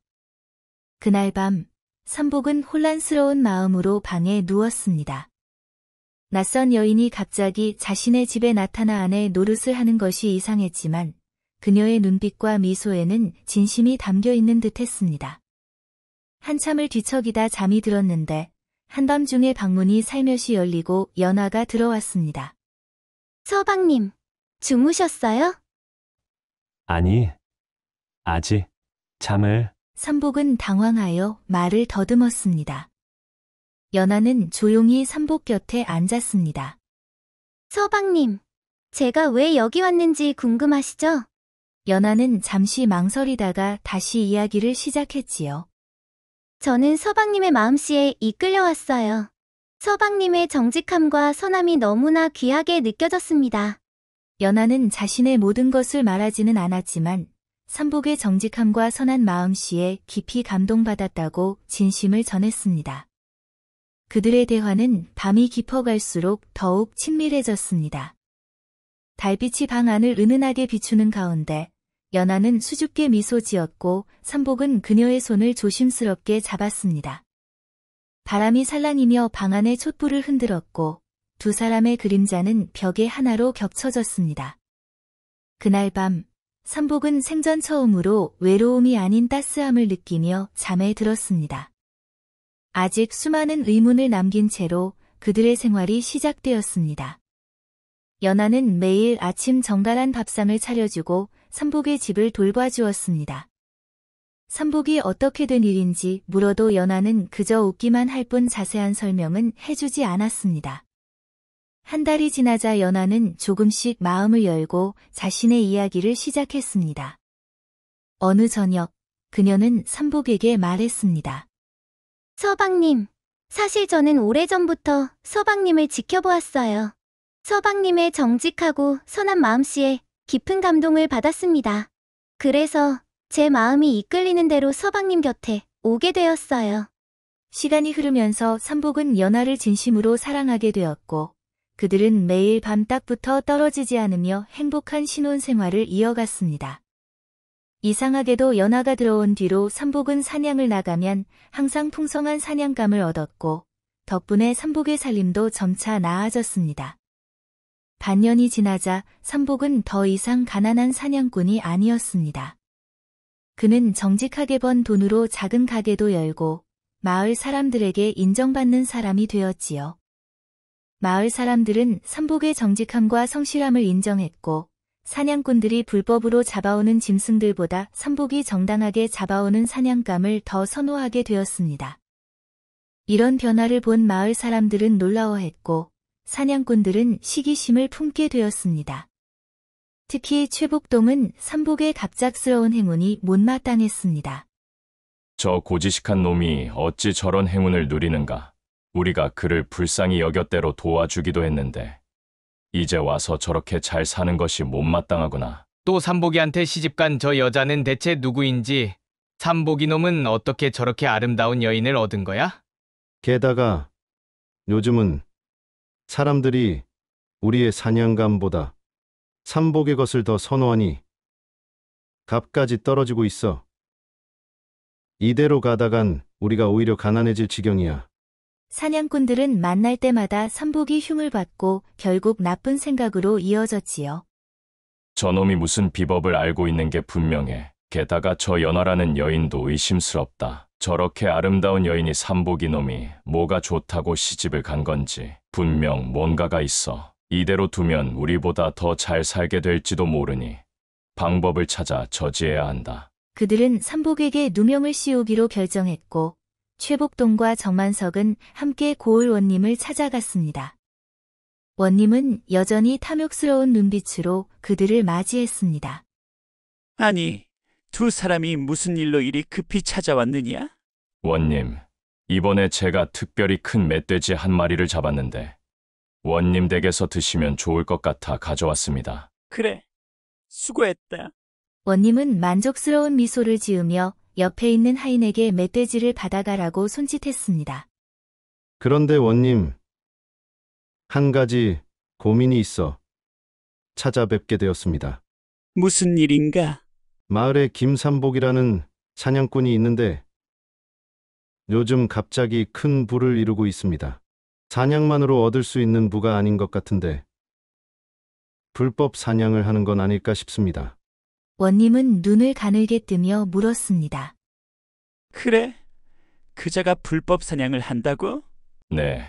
그날 밤 삼복은 혼란스러운 마음으로 방에 누웠습니다. 낯선 여인이 갑자기 자신의 집에 나타나 안에 노릇을 하는 것이 이상했지만 그녀의 눈빛과 미소에는 진심이 담겨 있는 듯했습니다. 한참을 뒤척이다 잠이 들었는데 한밤중에 방문이 살며시 열리고 연하가 들어왔습니다. 서방님, 주무셨어요? 아니, 아직 잠을. 삼복은 당황하여 말을 더듬었습니다. 연하는 조용히 삼복 곁에 앉았습니다. 서방님, 제가 왜 여기 왔는지 궁금하시죠? 연하는 잠시 망설이다가 다시 이야기를 시작했지요. 저는 서방님의 마음씨에 이끌려 왔어요. 서방님의 정직함과 선함이 너무나 귀하게 느껴졌습니다. 연하는 자신의 모든 것을 말하지는 않았지만 삼복의 정직함과 선한 마음씨에 깊이 감동받았다고 진심을 전했습니다. 그들의 대화는 밤이 깊어갈수록 더욱 친밀해졌습니다. 달빛이 방 안을 은은하게 비추는 가운데 연하는 수줍게 미소 지었고 삼복은 그녀의 손을 조심스럽게 잡았습니다. 바람이 살랑이며 방 안의 촛불을 흔들었고 두 사람의 그림자는 벽에 하나로 겹쳐졌습니다. 그날 밤 삼복은 생전 처음으로 외로움이 아닌 따스함을 느끼며 잠에 들었습니다. 아직 수많은 의문을 남긴 채로 그들의 생활이 시작되었습니다. 연하는 매일 아침 정갈한 밥상을 차려주고 삼복의 집을 돌봐주었습니다. 삼복이 어떻게 된 일인지 물어도 연하는 그저 웃기만 할 뿐 자세한 설명은 해주지 않았습니다. 한 달이 지나자 연하는 조금씩 마음을 열고 자신의 이야기를 시작했습니다. 어느 저녁, 그녀는 삼복에게 말했습니다. 서방님, 사실 저는 오래전부터 서방님을 지켜보았어요. 서방님의 정직하고 선한 마음씨에 깊은 감동을 받았습니다. 그래서 제 마음이 이끌리는 대로 서방님 곁에 오게 되었어요. 시간이 흐르면서 삼복은 연하를 진심으로 사랑하게 되었고 그들은 매일 밤 딱부터 떨어지지 않으며 행복한 신혼생활을 이어갔습니다. 이상하게도 연하가 들어온 뒤로 삼복은 사냥을 나가면 항상 풍성한 사냥감을 얻었고 덕분에 삼복의 살림도 점차 나아졌습니다. 반년이 지나자 삼복은 더 이상 가난한 사냥꾼이 아니었습니다. 그는 정직하게 번 돈으로 작은 가게도 열고 마을 사람들에게 인정받는 사람이 되었지요. 마을 사람들은 삼복의 정직함과 성실함을 인정했고 사냥꾼들이 불법으로 잡아오는 짐승들보다 삼복이 정당하게 잡아오는 사냥감을 더 선호하게 되었습니다. 이런 변화를 본 마을 사람들은 놀라워했고 사냥꾼들은 시기심을 품게 되었습니다. 특히 최복동은 삼복의 갑작스러운 행운이 못마땅했습니다. 저 고지식한 놈이 어찌 저런 행운을 누리는가. 우리가 그를 불쌍히 여겼대로 도와주기도 했는데 이제 와서 저렇게 잘 사는 것이 못마땅하구나. 또 삼복이한테 시집간 저 여자는 대체 누구인지, 삼복이 놈은 어떻게 저렇게 아름다운 여인을 얻은 거야? 게다가 요즘은 사람들이 우리의 사냥감보다 삼복의 것을 더 선호하니 값까지 떨어지고 있어. 이대로 가다간 우리가 오히려 가난해질 지경이야. 사냥꾼들은 만날 때마다 삼복이 흉을 받고 결국 나쁜 생각으로 이어졌지요. 저놈이 무슨 비법을 알고 있는 게 분명해. 게다가 저 연화라는 여인도 의심스럽다. 저렇게 아름다운 여인이 삼복이 놈이 뭐가 좋다고 시집을 간 건지 분명 뭔가가 있어. 이대로 두면 우리보다 더 잘 살게 될지도 모르니 방법을 찾아 저지해야 한다. 그들은 삼복에게 누명을 씌우기로 결정했고 최복동과 정만석은 함께 고을 원님을 찾아갔습니다. 원님은 여전히 탐욕스러운 눈빛으로 그들을 맞이했습니다. 아니, 두 사람이 무슨 일로 이리 급히 찾아왔느냐? 원님, 이번에 제가 특별히 큰 멧돼지 한 마리를 잡았는데 원님 댁에서 드시면 좋을 것 같아 가져왔습니다. 그래, 수고했다. 원님은 만족스러운 미소를 지으며 옆에 있는 하인에게 멧돼지를 받아가라고 손짓했습니다. 그런데 원님, 한 가지 고민이 있어 찾아뵙게 되었습니다. 무슨 일인가? 마을에 김삼복이라는 사냥꾼이 있는데 요즘 갑자기 큰 부를 이루고 있습니다. 사냥만으로 얻을 수 있는 부가 아닌 것 같은데 불법 사냥을 하는 건 아닐까 싶습니다. 원님은 눈을 가늘게 뜨며 물었습니다. 그래? 그자가 불법 사냥을 한다고? 네,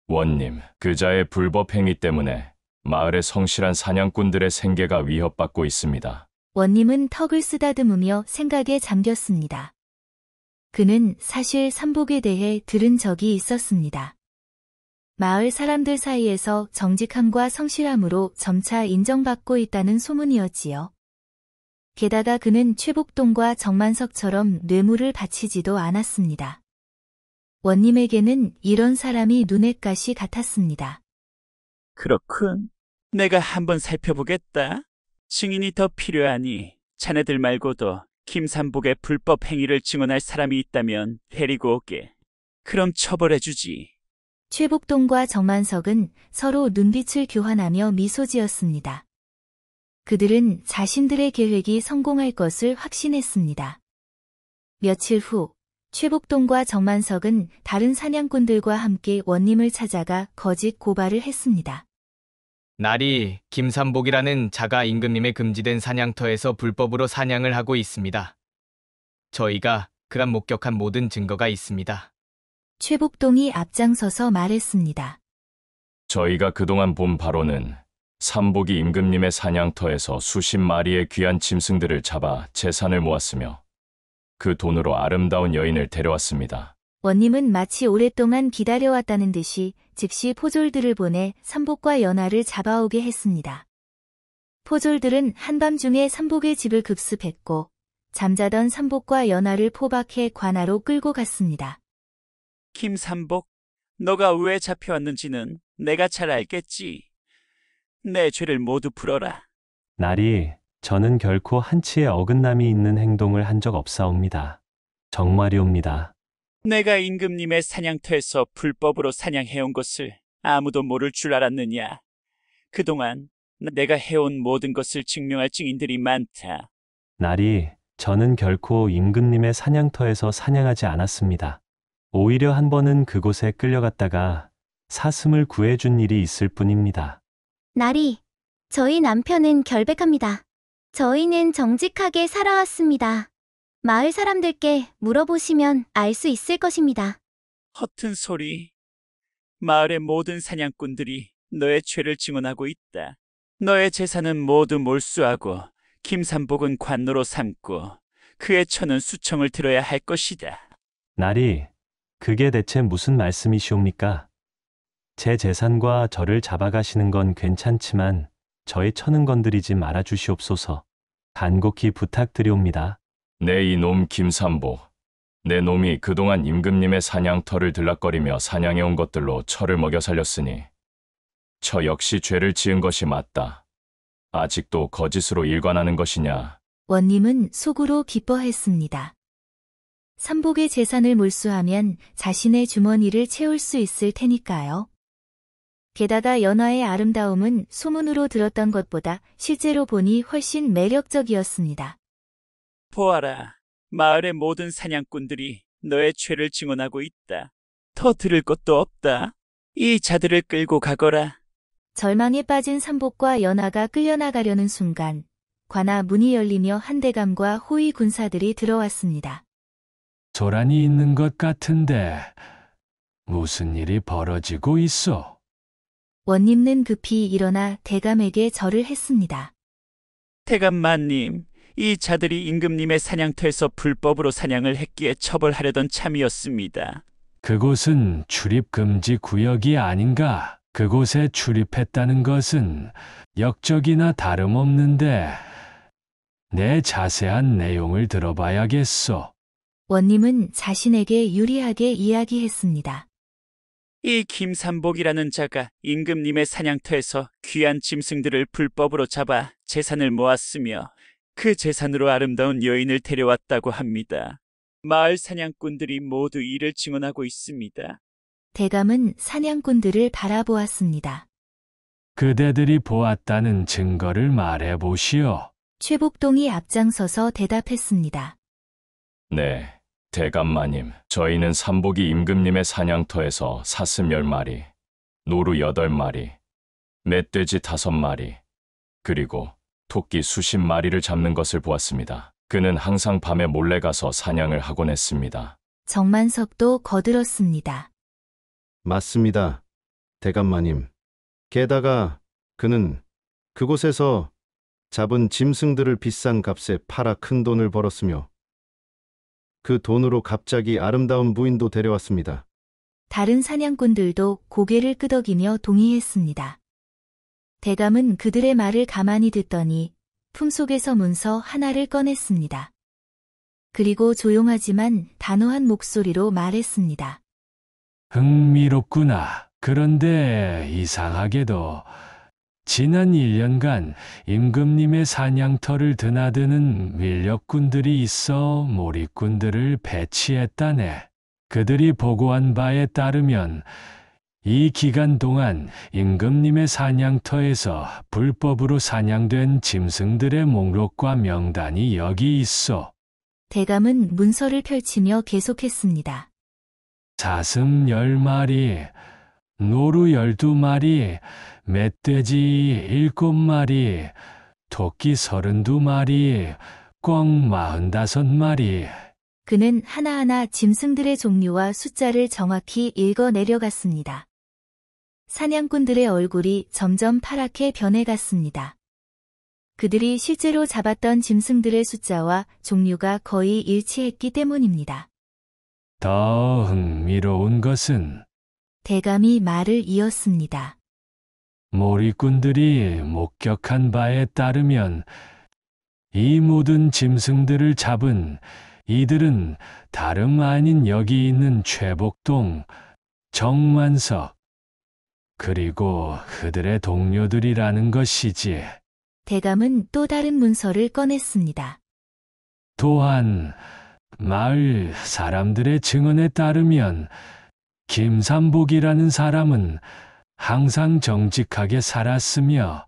원님, 그자의 불법 행위 때문에 마을의 성실한 사냥꾼들의 생계가 위협받고 있습니다. 원님은 턱을 쓰다듬으며 생각에 잠겼습니다. 그는 사실 삼복에 대해 들은 적이 있었습니다. 마을 사람들 사이에서 정직함과 성실함으로 점차 인정받고 있다는 소문이었지요. 게다가 그는 최복동과 정만석처럼 뇌물을 바치지도 않았습니다. 원님에게는 이런 사람이 눈엣가시 같았습니다. 그렇군. 내가 한번 살펴보겠다. 증인이 더 필요하니 자네들 말고도 김삼복의 불법 행위를 증언할 사람이 있다면 데리고 오게. 그럼 처벌해주지. 최복동과 정만석은 서로 눈빛을 교환하며 미소 지었습니다. 그들은 자신들의 계획이 성공할 것을 확신했습니다. 며칠 후, 최복동과 정만석은 다른 사냥꾼들과 함께 원님을 찾아가 거짓 고발을 했습니다. 날이 김삼복이라는 자가 임금님의 금지된 사냥터에서 불법으로 사냥을 하고 있습니다. 저희가 그가 목격한 모든 증거가 있습니다. 최복동이 앞장서서 말했습니다. 저희가 그동안 본 바로는 삼복이 임금님의 사냥터에서 수십 마리의 귀한 짐승들을 잡아 재산을 모았으며 그 돈으로 아름다운 여인을 데려왔습니다. 원님은 마치 오랫동안 기다려왔다는 듯이 즉시 포졸들을 보내 삼복과 연하를 잡아오게 했습니다. 포졸들은 한밤중에 삼복의 집을 급습했고 잠자던 삼복과 연하를 포박해 관하로 끌고 갔습니다. 김삼복, 너가 왜 잡혀왔는지는 내가 잘 알겠지. 내 죄를 모두 풀어라. 날이 저는 결코 한치의 어긋남이 있는 행동을 한 적 없사옵니다. 정말이옵니다. 내가 임금님의 사냥터에서 불법으로 사냥해온 것을 아무도 모를 줄 알았느냐. 그동안 내가 해온 모든 것을 증명할 증인들이 많다. 날이 저는 결코 임금님의 사냥터에서 사냥하지 않았습니다. 오히려 한 번은 그곳에 끌려갔다가 사슴을 구해준 일이 있을 뿐입니다. 날이, 저희 남편은 결백합니다. 저희는 정직하게 살아왔습니다. 마을 사람들께 물어보시면 알 수 있을 것입니다. 허튼 소리. 마을의 모든 사냥꾼들이 너의 죄를 증언하고 있다. 너의 재산은 모두 몰수하고 김삼복은 관노로 삼고 그의 처는 수청을 들어야 할 것이다. 날이, 그게 대체 무슨 말씀이시옵니까? 제 재산과 저를 잡아가시는 건 괜찮지만 저의 처는 건드리지 말아 주시옵소서. 간곡히 부탁드리옵니다. 내 이놈 김삼복, 내 놈이 그동안 임금님의 사냥터를 들락거리며 사냥해온 것들로 처를 먹여 살렸으니 처 역시 죄를 지은 것이 맞다. 아직도 거짓으로 일관하는 것이냐? 원님은 속으로 기뻐했습니다. 삼복의 재산을 몰수하면 자신의 주머니를 채울 수 있을 테니까요. 게다가 연하의 아름다움은 소문으로 들었던 것보다 실제로 보니 훨씬 매력적이었습니다. 보아라, 마을의 모든 사냥꾼들이 너의 죄를 증언하고 있다. 더 들을 것도 없다. 이 자들을 끌고 가거라. 절망에 빠진 삼복과 연하가 끌려나가려는 순간 관아 문이 열리며 한대감과 호위 군사들이 들어왔습니다. 소란이 있는 것 같은데 무슨 일이 벌어지고 있어? 원님은 급히 일어나 대감에게 절을 했습니다. 대감마님, 이 자들이 임금님의 사냥터에서 불법으로 사냥을 했기에 처벌하려던 참이었습니다. 그곳은 출입 금지 구역이 아닌가? 그곳에 출입했다는 것은 역적이나 다름없는데 내 자세한 내용을 들어봐야겠소. 원님은 자신에게 유리하게 이야기했습니다. 이 김삼복이라는 자가 임금님의 사냥터에서 귀한 짐승들을 불법으로 잡아 재산을 모았으며 그 재산으로 아름다운 여인을 데려왔다고 합니다. 마을 사냥꾼들이 모두 이를 증언하고 있습니다. 대감은 사냥꾼들을 바라보았습니다. 그대들이 보았다는 증거를 말해 보시오. 최복동이 앞장서서 대답했습니다. 네, 대감마님. 저희는 삼복이 임금님의 사냥터에서 사슴 10마리, 노루 8마리, 멧돼지 5마리, 그리고 토끼 수십 마리를 잡는 것을 보았습니다. 그는 항상 밤에 몰래 가서 사냥을 하곤 했습니다. 정만석도 거들었습니다. 맞습니다. 대감마님. 게다가 그는 그곳에서 잡은 짐승들을 비싼 값에 팔아 큰 돈을 벌었으며 그 돈으로 갑자기 아름다운 부인도 데려왔습니다. 다른 사냥꾼들도 고개를 끄덕이며 동의했습니다. 대감은 그들의 말을 가만히 듣더니 품속에서 문서 하나를 꺼냈습니다. 그리고 조용하지만 단호한 목소리로 말했습니다. 흥미롭구나. 그런데 이상하게도 지난 1년간 임금님의 사냥터를 드나드는 밀렵꾼들이 있어 몰입꾼들을 배치했다네. 그들이 보고한 바에 따르면 이 기간 동안 임금님의 사냥터에서 불법으로 사냥된 짐승들의 목록과 명단이 여기 있어. 대감은 문서를 펼치며 계속했습니다. 사슴 10마리, 노루 12마리, 멧돼지 7마리, 토끼 32마리, 꿩 45마리. 그는 하나하나 짐승들의 종류와 숫자를 정확히 읽어 내려갔습니다. 사냥꾼들의 얼굴이 점점 파랗게 변해갔습니다. 그들이 실제로 잡았던 짐승들의 숫자와 종류가 거의 일치했기 때문입니다. 더 흥미로운 것은 대감이 말을 이었습니다. 몰입꾼들이 목격한 바에 따르면 이 모든 짐승들을 잡은 이들은 다름 아닌 여기 있는 최복동, 정만석, 그리고 그들의 동료들이라는 것이지. 대감은 또 다른 문서를 꺼냈습니다. 또한 마을 사람들의 증언에 따르면 김삼복이라는 사람은 항상 정직하게 살았으며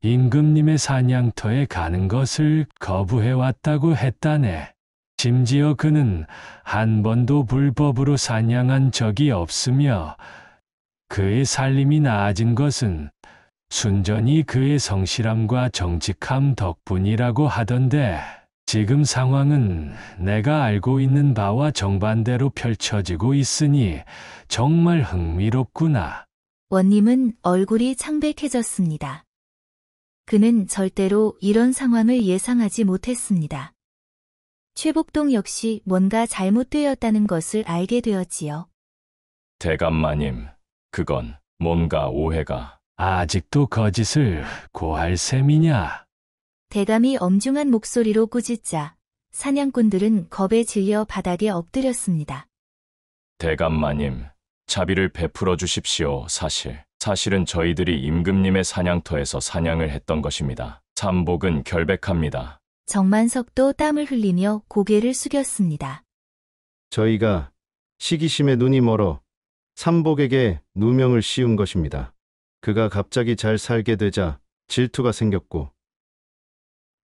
임금님의 사냥터에 가는 것을 거부해왔다고 했다네. 심지어 그는 한 번도 불법으로 사냥한 적이 없으며 그의 살림이 나아진 것은 순전히 그의 성실함과 정직함 덕분이라고 하던데 지금 상황은 내가 알고 있는 바와 정반대로 펼쳐지고 있으니 정말 흥미롭구나. 원님은 얼굴이 창백해졌습니다. 그는 절대로 이런 상황을 예상하지 못했습니다. 최복동 역시 뭔가 잘못되었다는 것을 알게 되었지요. 대감마님, 그건 뭔가 오해가. 아직도 거짓을 고할 셈이냐? 대감이 엄중한 목소리로 꾸짖자 사냥꾼들은 겁에 질려 바닥에 엎드렸습니다. 대감마님, 자비를 베풀어 주십시오. 사실은 저희들이 임금님의 사냥터에서 사냥을 했던 것입니다. 삼복은 결백합니다. 정만석도 땀을 흘리며 고개를 숙였습니다. 저희가 시기심에 눈이 멀어 삼복에게 누명을 씌운 것입니다. 그가 갑자기 잘 살게 되자 질투가 생겼고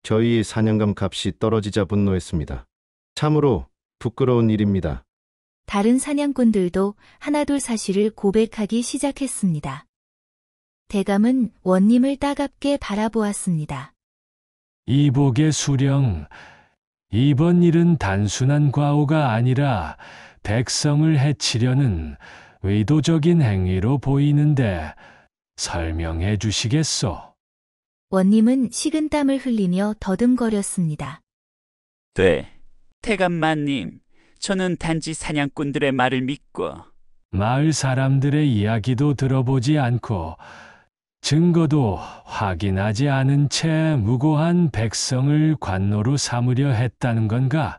저희의 사냥감 값이 떨어지자 분노했습니다. 참으로 부끄러운 일입니다. 다른 사냥꾼들도 하나둘 사실을 고백하기 시작했습니다. 대감은 원님을 따갑게 바라보았습니다. 이복의 수령, 이번 일은 단순한 과오가 아니라 백성을 해치려는 의도적인 행위로 보이는데 설명해 주시겠소? 원님은 식은땀을 흘리며 더듬거렸습니다. 네, 대감마님, 저는 단지 사냥꾼들의 말을 믿고 마을 사람들의 이야기도 들어보지 않고 증거도 확인하지 않은 채 무고한 백성을 관노로 삼으려 했다는 건가?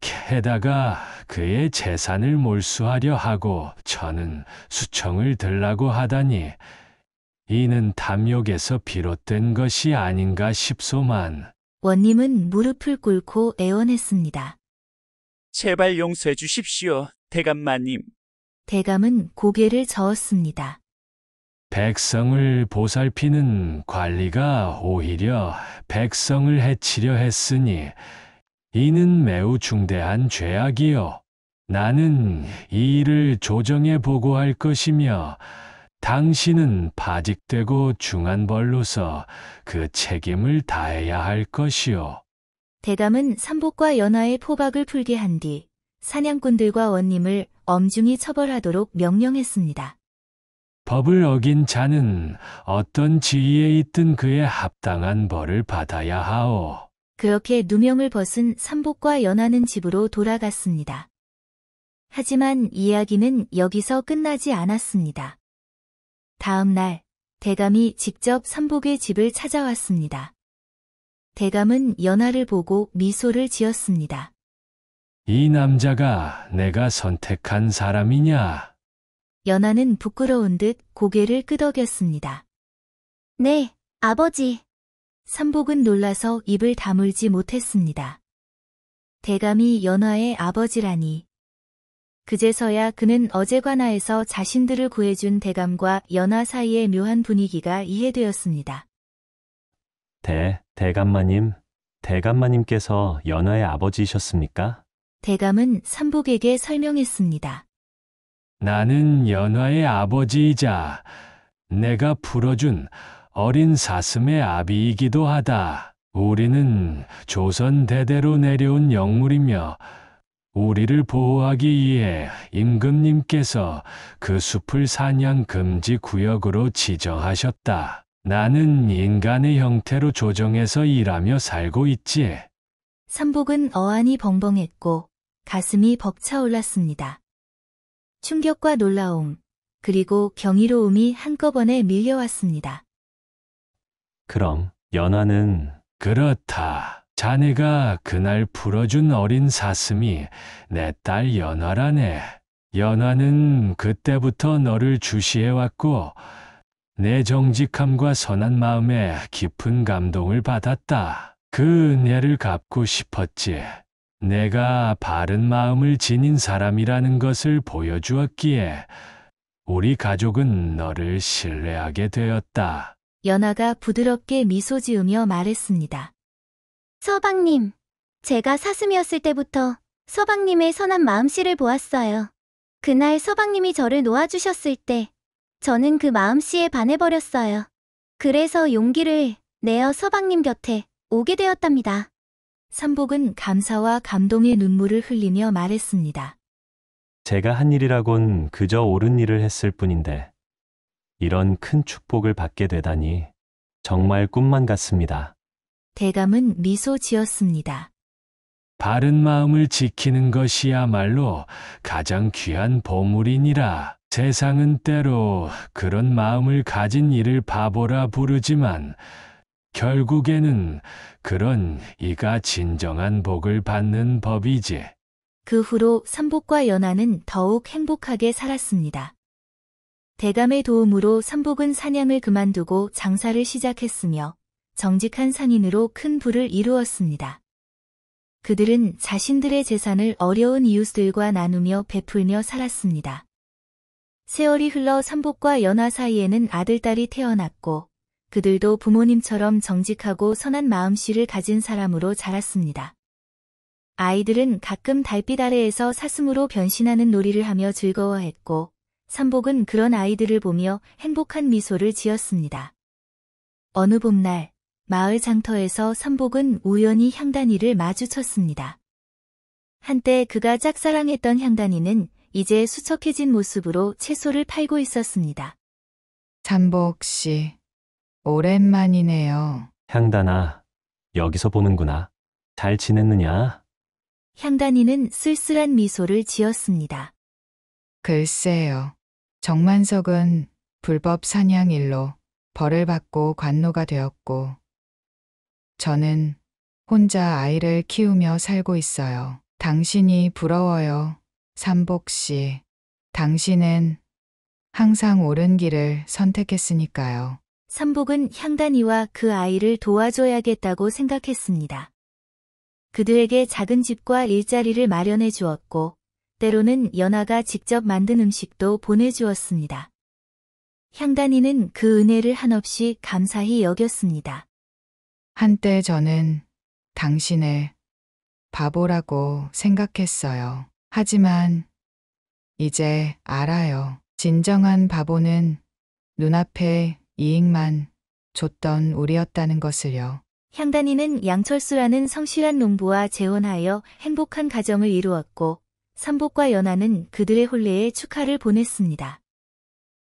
게다가 그의 재산을 몰수하려 하고 저는 수청을 들라고 하다니 이는 탐욕에서 비롯된 것이 아닌가 싶소만. 원님은 무릎을 꿇고 애원했습니다. 제발 용서해 주십시오, 대감마님. 대감은 고개를 저었습니다. 백성을 보살피는 관리가 오히려 백성을 해치려 했으니 이는 매우 중대한 죄악이요. 나는 이 일을 조정에 보고할 것이며 당신은 바직되고 중한 벌로서 그 책임을 다해야 할 것이요. 대감은 삼복과 연하의 포박을 풀게 한 뒤 사냥꾼들과 원님을 엄중히 처벌하도록 명령했습니다. 법을 어긴 자는 어떤 지위에 있든 그에 합당한 벌을 받아야 하오. 그렇게 누명을 벗은 삼복과 연하는 집으로 돌아갔습니다. 하지만 이야기는 여기서 끝나지 않았습니다. 다음 날, 대감이 직접 삼복의 집을 찾아왔습니다. 대감은 연하를 보고 미소를 지었습니다. 이 남자가 내가 선택한 사람이냐? 연하는 부끄러운 듯 고개를 끄덕였습니다. 네, 아버지. 삼복은 놀라서 입을 다물지 못했습니다. 대감이 연하의 아버지라니. 그제서야 그는 어제 관하에서 자신들을 구해준 대감과 연하 사이의 묘한 분위기가 이해되었습니다. 대감마님께서 연하의 아버지이셨습니까? 대감은 삼복에게 설명했습니다. 나는 연하의 아버지이자 내가 풀어준 어린 사슴의 아비이기도 하다. 우리는 조선 대대로 내려온 영물이며 우리를 보호하기 위해 임금님께서 그 숲을 사냥 금지 구역으로 지정하셨다. 나는 인간의 형태로 조정해서 일하며 살고 있지. 삼복은 어안이 벙벙했고 가슴이 벅차올랐습니다. 충격과 놀라움, 그리고 경이로움이 한꺼번에 밀려왔습니다. 그럼 연하는 그렇다. 자네가 그날 풀어준 어린 사슴이 내 딸 연하라네. 연하는 그때부터 너를 주시해왔고 내 정직함과 선한 마음에 깊은 감동을 받았다. 그 은혜를 갚고 싶었지. 내가 바른 마음을 지닌 사람이라는 것을 보여주었기에 우리 가족은 너를 신뢰하게 되었다. 연하가 부드럽게 미소 지으며 말했습니다. 서방님, 제가 사슴이었을 때부터 서방님의 선한 마음씨를 보았어요. 그날 서방님이 저를 놓아주셨을 때 저는 그 마음씨에 반해버렸어요. 그래서 용기를 내어 서방님 곁에 오게 되었답니다. 삼복은 감사와 감동의 눈물을 흘리며 말했습니다. 제가 한 일이라곤 그저 옳은 일을 했을 뿐인데 이런 큰 축복을 받게 되다니 정말 꿈만 같습니다. 대감은 미소 지었습니다. 바른 마음을 지키는 것이야말로 가장 귀한 보물이니라. 세상은 때로 그런 마음을 가진 이를 바보라 부르지만 결국에는 그런 이가 진정한 복을 받는 법이지. 그 후로 삼복과 연하는 더욱 행복하게 살았습니다. 대감의 도움으로 삼복은 사냥을 그만두고 장사를 시작했으며 정직한 상인으로 큰 부를 이루었습니다. 그들은 자신들의 재산을 어려운 이웃들과 나누며 베풀며 살았습니다. 세월이 흘러 삼복과 연하 사이에는 아들딸이 태어났고 그들도 부모님처럼 정직하고 선한 마음씨를 가진 사람으로 자랐습니다. 아이들은 가끔 달빛 아래에서 사슴으로 변신하는 놀이를 하며 즐거워했고 삼복은 그런 아이들을 보며 행복한 미소를 지었습니다. 어느 봄날 마을 장터에서 삼복은 우연히 향단이를 마주쳤습니다. 한때 그가 짝사랑했던 향단이는 이제 수척해진 모습으로 채소를 팔고 있었습니다. 삼복 씨, 오랜만이네요. 향단아, 여기서 보는구나. 잘 지냈느냐? 향단이는 쓸쓸한 미소를 지었습니다. 글쎄요. 정만석은 불법 사냥 일로 벌을 받고 관노가 되었고 저는 혼자 아이를 키우며 살고 있어요. 당신이 부러워요. 삼복 씨. 당신은 항상 옳은 길을 선택했으니까요. 삼복은 향단이와 그 아이를 도와줘야겠다고 생각했습니다. 그들에게 작은 집과 일자리를 마련해 주었고, 때로는 연하가 직접 만든 음식도 보내주었습니다. 향단이는 그 은혜를 한없이 감사히 여겼습니다. 한때 저는 당신을 바보라고 생각했어요. 하지만 이제 알아요. 진정한 바보는 눈앞에 이익만 줬던 우리였다는 것을요. 향단이는 양철수라는 성실한 농부와 재혼하여 행복한 가정을 이루었고, 삼복과 연하는 그들의 혼례에 축하를 보냈습니다.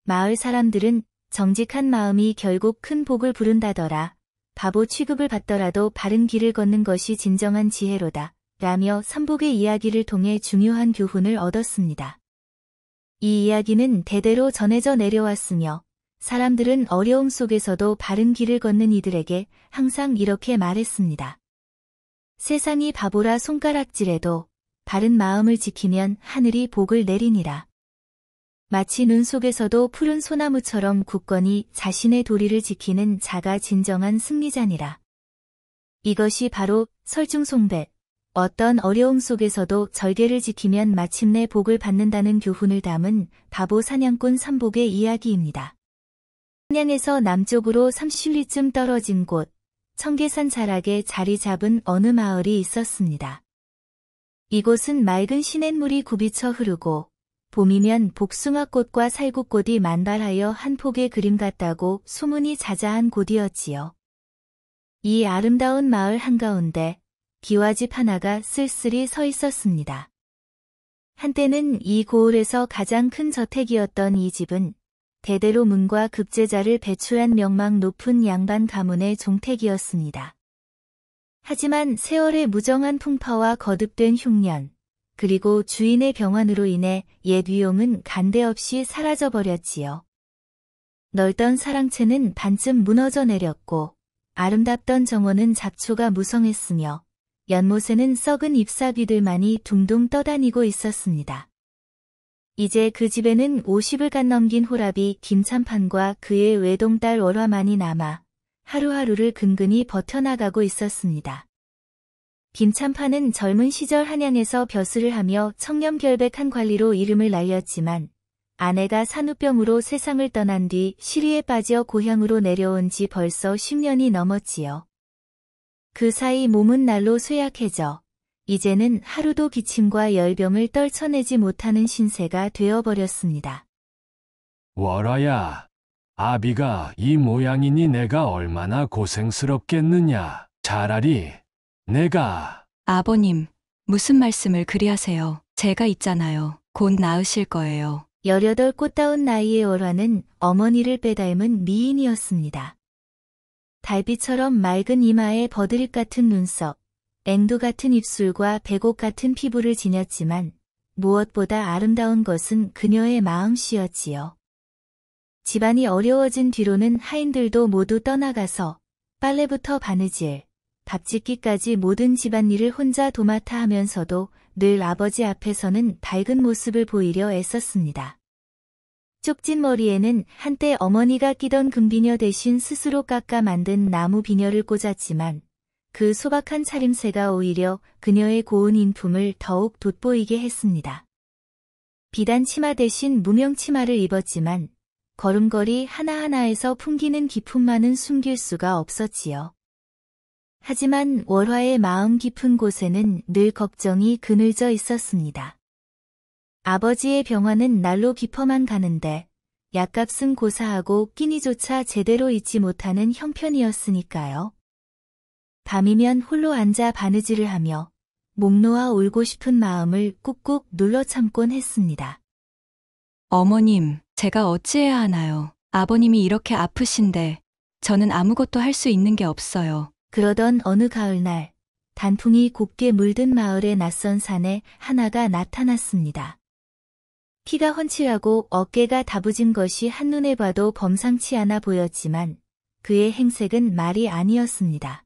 마을 사람들은 정직한 마음이 결국 큰 복을 부른다더라. 바보 취급을 받더라도 바른 길을 걷는 것이 진정한 지혜로다. 라며 삼복의 이야기를 통해 중요한 교훈을 얻었습니다. 이 이야기는 대대로 전해져 내려왔으며 사람들은 어려움 속에서도 바른 길을 걷는 이들에게 항상 이렇게 말했습니다. 세상이 바보라 손가락질해도 바른 마음을 지키면 하늘이 복을 내리니라. 마치 눈 속에서도 푸른 소나무처럼 굳건히 자신의 도리를 지키는 자가 진정한 승리자니라. 이것이 바로 설중송배, 어떤 어려움 속에서도 절개를 지키면 마침내 복을 받는다는 교훈을 담은 바보 사냥꾼 삼복의 이야기입니다. 한양에서 남쪽으로 30리쯤 떨어진 곳, 청계산 자락에 자리 잡은 어느 마을이 있었습니다. 이곳은 맑은 시냇물이 굽이쳐 흐르고 봄이면 복숭아꽃과 살구꽃이 만발하여 한 폭의 그림 같다고 소문이 자자한 곳이었지요. 이 아름다운 마을 한가운데 기와집 하나가 쓸쓸히 서 있었습니다. 한때는 이 고을에서 가장 큰 저택이었던 이 집은 대대로 문과 급제자를 배출한 명망 높은 양반 가문의 종택이었습니다. 하지만 세월의 무정한 풍파와 거듭된 흉년, 그리고 주인의 병환으로 인해 옛 위용은 간데없이 사라져버렸지요. 넓던 사랑채는 반쯤 무너져 내렸고 아름답던 정원은 잡초가 무성했으며 연못에는 썩은 잎사귀들만이 둥둥 떠다니고 있었습니다. 이제 그 집에는 50을 간 넘긴 호랍이 김참판과 그의 외동딸 월화만이 남아 하루하루를 근근히 버텨나가고 있었습니다. 김참판은 젊은 시절 한양에서 벼슬을 하며 청렴결백한 관리로 이름을 날렸지만 아내가 산후병으로 세상을 떠난 뒤 시리에 빠져 고향으로 내려온 지 벌써 10년이 넘었지요. 그 사이 몸은 날로 쇠약해져 이제는 하루도 기침과 열병을 떨쳐내지 못하는 신세가 되어버렸습니다. 월화야, 아비가 이 모양이니 내가 얼마나 고생스럽겠느냐. 차라리 내가... 아버님, 무슨 말씀을 그리 하세요. 제가 있잖아요. 곧 나으실 거예요. 18 꽃다운 나이의 월화는 어머니를 빼닮은 미인이었습니다. 달빛처럼 맑은 이마에 버드립 같은 눈썹, 앵두 같은 입술과 백옥 같은 피부를 지녔지만 무엇보다 아름다운 것은 그녀의 마음씨였지요. 집안이 어려워진 뒤로는 하인들도 모두 떠나가서 빨래부터 바느질, 밥짓기까지 모든 집안일을 혼자 도맡아 하면서도 늘 아버지 앞에서는 밝은 모습을 보이려 애썼습니다. 쪽진 머리에는 한때 어머니가 끼던 금비녀 대신 스스로 깎아 만든 나무 비녀를 꽂았지만 그 소박한 차림새가 오히려 그녀의 고운 인품을 더욱 돋보이게 했습니다. 비단 치마 대신 무명 치마를 입었지만 걸음걸이 하나하나에서 풍기는 기품만은 숨길 수가 없었지요. 하지만 월화의 마음 깊은 곳에는 늘 걱정이 그늘져 있었습니다. 아버지의 병환은 날로 깊어만 가는데 약값은 고사하고 끼니조차 제대로 잊지 못하는 형편이었으니까요. 밤이면 홀로 앉아 바느질을 하며 목 놓아 울고 싶은 마음을 꾹꾹 눌러 참곤 했습니다. 어머님, 제가 어찌해야 하나요? 아버님이 이렇게 아프신데 저는 아무것도 할 수 있는 게 없어요. 그러던 어느 가을날, 단풍이 곱게 물든 마을의 낯선 산에 하나가 나타났습니다. 키가 훤칠하고 어깨가 다부진 것이 한눈에 봐도 범상치 않아 보였지만 그의 행색은 말이 아니었습니다.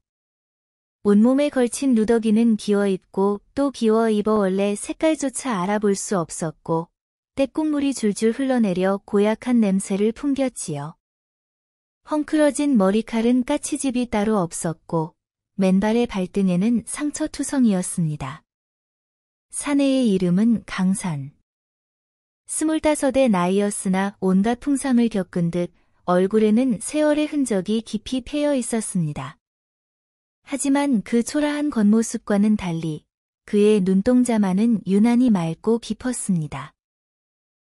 온몸에 걸친 누더기는 기워 입고 또 기워 입어 원래 색깔조차 알아볼 수 없었고 떼국물이 줄줄 흘러내려 고약한 냄새를 풍겼지요. 헝클어진 머리칼은 까치집이 따로 없었고 맨발의 발등에는 상처투성이었습니다. 사내의 이름은 강산. 25의 나이였으나 온갖 풍상을 겪은 듯 얼굴에는 세월의 흔적이 깊이 패여 있었습니다. 하지만 그 초라한 겉모습과는 달리 그의 눈동자만은 유난히 맑고 깊었습니다.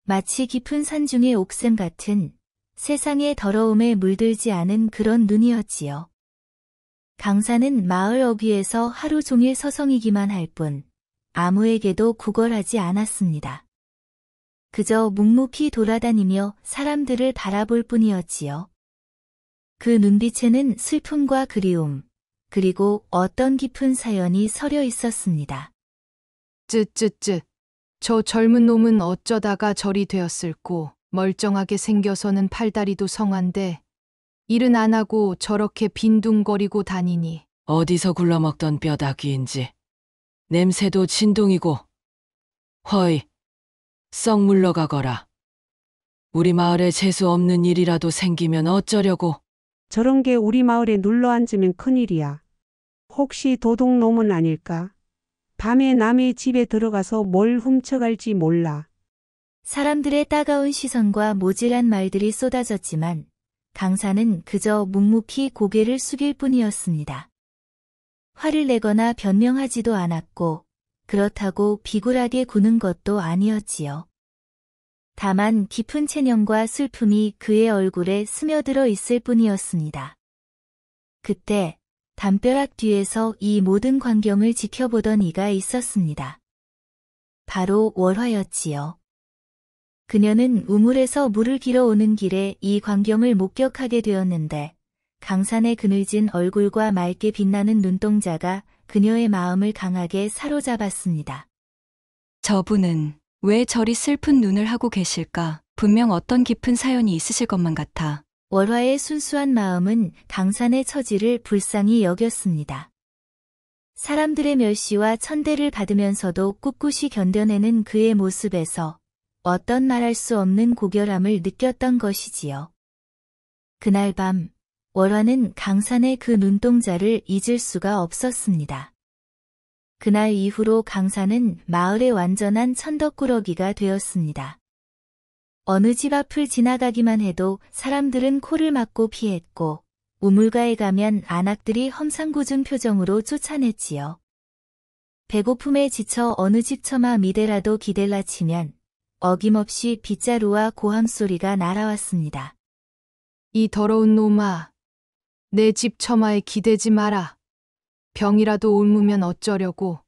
마치 깊은 산중의 옥샘 같은 세상의 더러움에 물들지 않은 그런 눈이었지요. 강산은 마을 어귀에서 하루 종일 서성이기만 할 뿐 아무에게도 구걸하지 않았습니다. 그저 묵묵히 돌아다니며 사람들을 바라볼 뿐이었지요. 그 눈빛에는 슬픔과 그리움, 그리고 어떤 깊은 사연이 서려 있었습니다. 쯔쯔쯔. 저 젊은 놈은 어쩌다가 저리 되었을꼬. 멀쩡하게 생겨서는 팔다리도 성한데 일은 안 하고 저렇게 빈둥거리고 다니니. 어디서 굴러먹던 뼈다귀인지 냄새도 진동이고. 허이, 썩 물러가거라. 우리 마을에 재수 없는 일이라도 생기면 어쩌려고. 저런 게 우리 마을에 눌러앉으면 큰일이야. 혹시 도둑놈은 아닐까? 밤에 남의 집에 들어가서 뭘 훔쳐갈지 몰라. 사람들의 따가운 시선과 모질한 말들이 쏟아졌지만 강산은 그저 묵묵히 고개를 숙일 뿐이었습니다. 화를 내거나 변명하지도 않았고 그렇다고 비굴하게 구는 것도 아니었지요. 다만 깊은 체념과 슬픔이 그의 얼굴에 스며들어 있을 뿐이었습니다. 그때 담벼락 뒤에서 이 모든 광경을 지켜보던 이가 있었습니다. 바로 월화였지요. 그녀는 우물에서 물을 길어오는 길에 이 광경을 목격하게 되었는데 강산의 그늘진 얼굴과 맑게 빛나는 눈동자가 그녀의 마음을 강하게 사로잡았습니다. 저분은 왜 저리 슬픈 눈을 하고 계실까? 분명 어떤 깊은 사연이 있으실 것만 같아. 월화의 순수한 마음은 강산의 처지를 불쌍히 여겼습니다. 사람들의 멸시와 천대를 받으면서도 꿋꿋이 견뎌내는 그의 모습에서 어떤 말할 수 없는 고결함을 느꼈던 것이지요. 그날 밤 월화는 강산의 그 눈동자를 잊을 수가 없었습니다. 그날 이후로 강산은 마을의 완전한 천덕꾸러기가 되었습니다. 어느 집 앞을 지나가기만 해도 사람들은 코를 막고 피했고 우물가에 가면 안악들이 험상궂은 표정으로 쫓아냈지요. 배고픔에 지쳐 어느 집 처마 미대라도 기댈라 치면 어김없이 빗자루와 고함 소리가 날아왔습니다. 이 더러운 놈아, 내 집 처마에 기대지 마라. 병이라도 옮으면 어쩌려고.